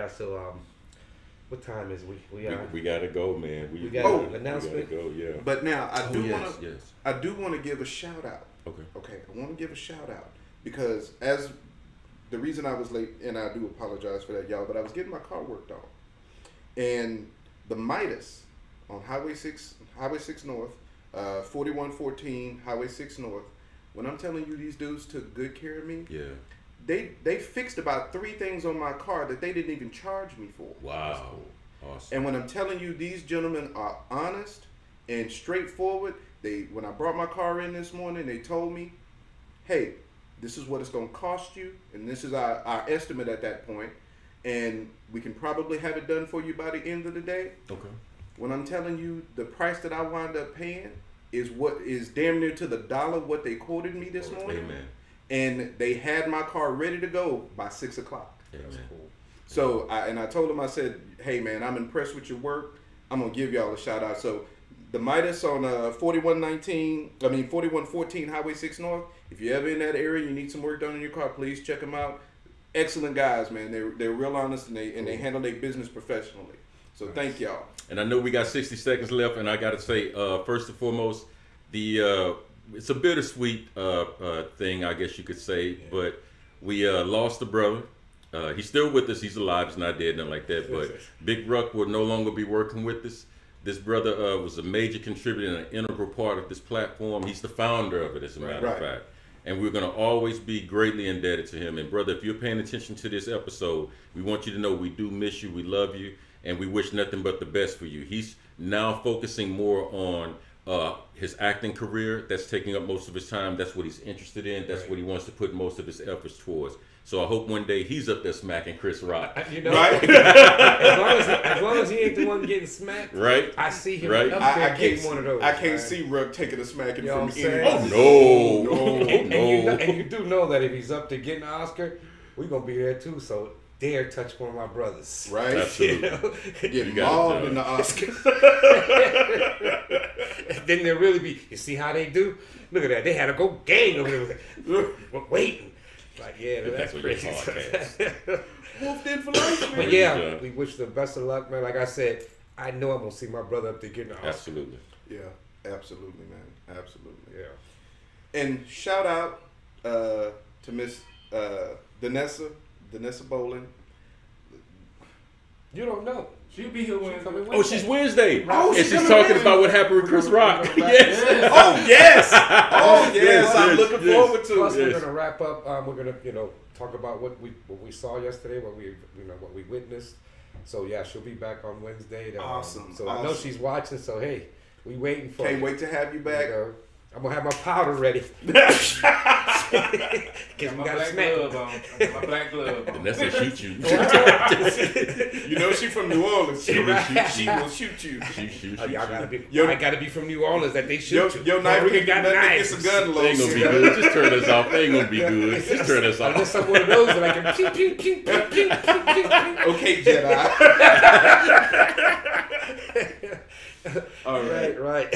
So what time is
We
gotta go, man.
We got an announcement.
We gotta go, yeah.
But now I do want to give a shout out.
Okay.
I want to give a shout out because the reason I was late, and I do apologize for that, y'all, but I was getting my car worked on, and the Midas on Highway 6 North, 4114 Highway 6 North. When I'm telling you, these dudes took good care of me.
Yeah.
They fixed about 3 things on my car that they didn't even charge me for.
Wow. Awesome.
And when I'm telling you, these gentlemen are honest and straightforward. When I brought my car in this morning, they told me, hey, this is what it's going to cost you, and this is our estimate at that point, and we can probably have it done for you by the end of the day.
Okay.
When I'm telling you, the price that I wound up paying is what is damn near to the dollar what they quoted me this morning.
Amen.
And they had my car ready to go by 6 o'clock.
Amen.
That's cool.
So I told them, I said, hey man, I'm impressed with your work. I'm gonna give y'all a shout out. So the Midas on 4114 Highway 6 North. If you're ever in that area, you need some work done in your car, please check them out. Excellent guys, man. They're real honest and they handle their business professionally. So thank y'all.
And I know we got 60 seconds left, and I got to say, first and foremost, it's a bittersweet thing, I guess you could say, but we lost a brother. He's still with us. He's alive. He's not dead, nothing like that. But Big Ruck will no longer be working with us. This brother was a major contributor and an integral part of this platform. He's the founder of it, as a matter of fact. And we're going to always be greatly indebted to him. And brother, if you're paying attention to this episode, we want you to know we do miss you, we love you, and we wish nothing but the best for you. He's now focusing more on his acting career. That's taking up most of his time. That's what he's interested in. That's what he wants to put most of his efforts towards. So I hope one day he's up there smacking Chris Rock.
You know, as long as he ain't the one getting smacked, I see him up there getting one of those.
I can't see Ruck taking a smacking from
any.
Oh no.
And you do know that if he's up there getting an Oscar, we're gonna be there too. So dare touch one of my brothers.
Right?
Absolutely.
Get involved in the Oscars.
Then they'll really be, you see how they do? Look at that. They had to go gang over there. Waiting. Like, yeah, that's crazy.
Wolfed in for life, man.
But yeah, we wish the best of luck, man. Like I said, I know I'm going to see my brother up there getting an Oscar.
Absolutely.
Yeah, absolutely, man. Absolutely.
Yeah.
And shout out to Miss Danessa Bowling.
You don't know. She'll be here Wednesday.
Oh, she's Wednesday.
Oh,
and she's talking about what happened with Chris Rock. Yes.
Oh, yes. Oh, yes. I'm looking forward to
Plus,
it.
we're going to wrap up. We're going to, talk about what we saw yesterday, what we witnessed. So, yeah, she'll be back on Wednesday.
Awesome.
So, I know she's watching. So, hey, we waiting for
Can't wait to have you back.
I'm going to have my powder ready.
Got my black glove on. My black glove on.
And that's a shoot you.
You know she from New Orleans. She will shoot you.
Y'all gotta be. I gotta be from New Orleans that they shoot you.
Your knife got knives. It's a gun load.
They ain't gonna be good. Just turn us off. They ain't gonna be good. Just turn us off.
Unless I'm one of those that I can pew pew pew pew pew pew pew.
Okay, Jedi. All right.
Right.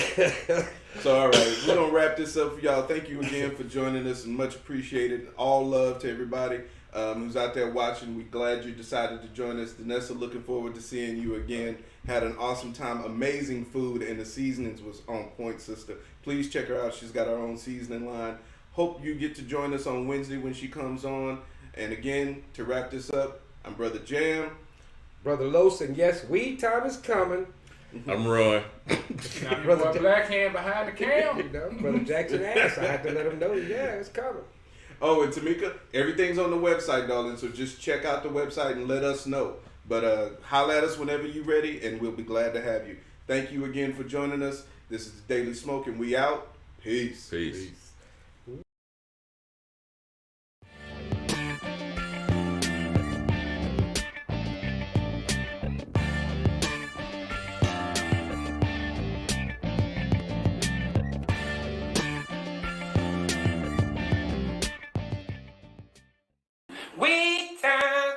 So, all right, we're going to wrap this up for y'all. Thank you again for joining us and much appreciated. All love to everybody who's out there watching. We're glad you decided to join us. Danessa, looking forward to seeing you again. Had an awesome time. Amazing food, and the seasonings was on point, sister. Please check her out. She's got her own seasoning line. Hope you get to join us on Wednesday when she comes on. And again, to wrap this up, I'm Brother Jam.
Brother Los, and yes, weed time is coming.
I'm Roy.
Now, Brother Black Hand behind the cam.
Brother Jackson asked. I had to let him know, yeah, it's coming.
Oh, and Tamika, everything's on the website, darling, so just check out the website and let us know. But holler at us whenever you're ready, and we'll be glad to have you. Thank you again for joining us. This is Daily Smoke, and we out. Peace.
Peace.
Weed time.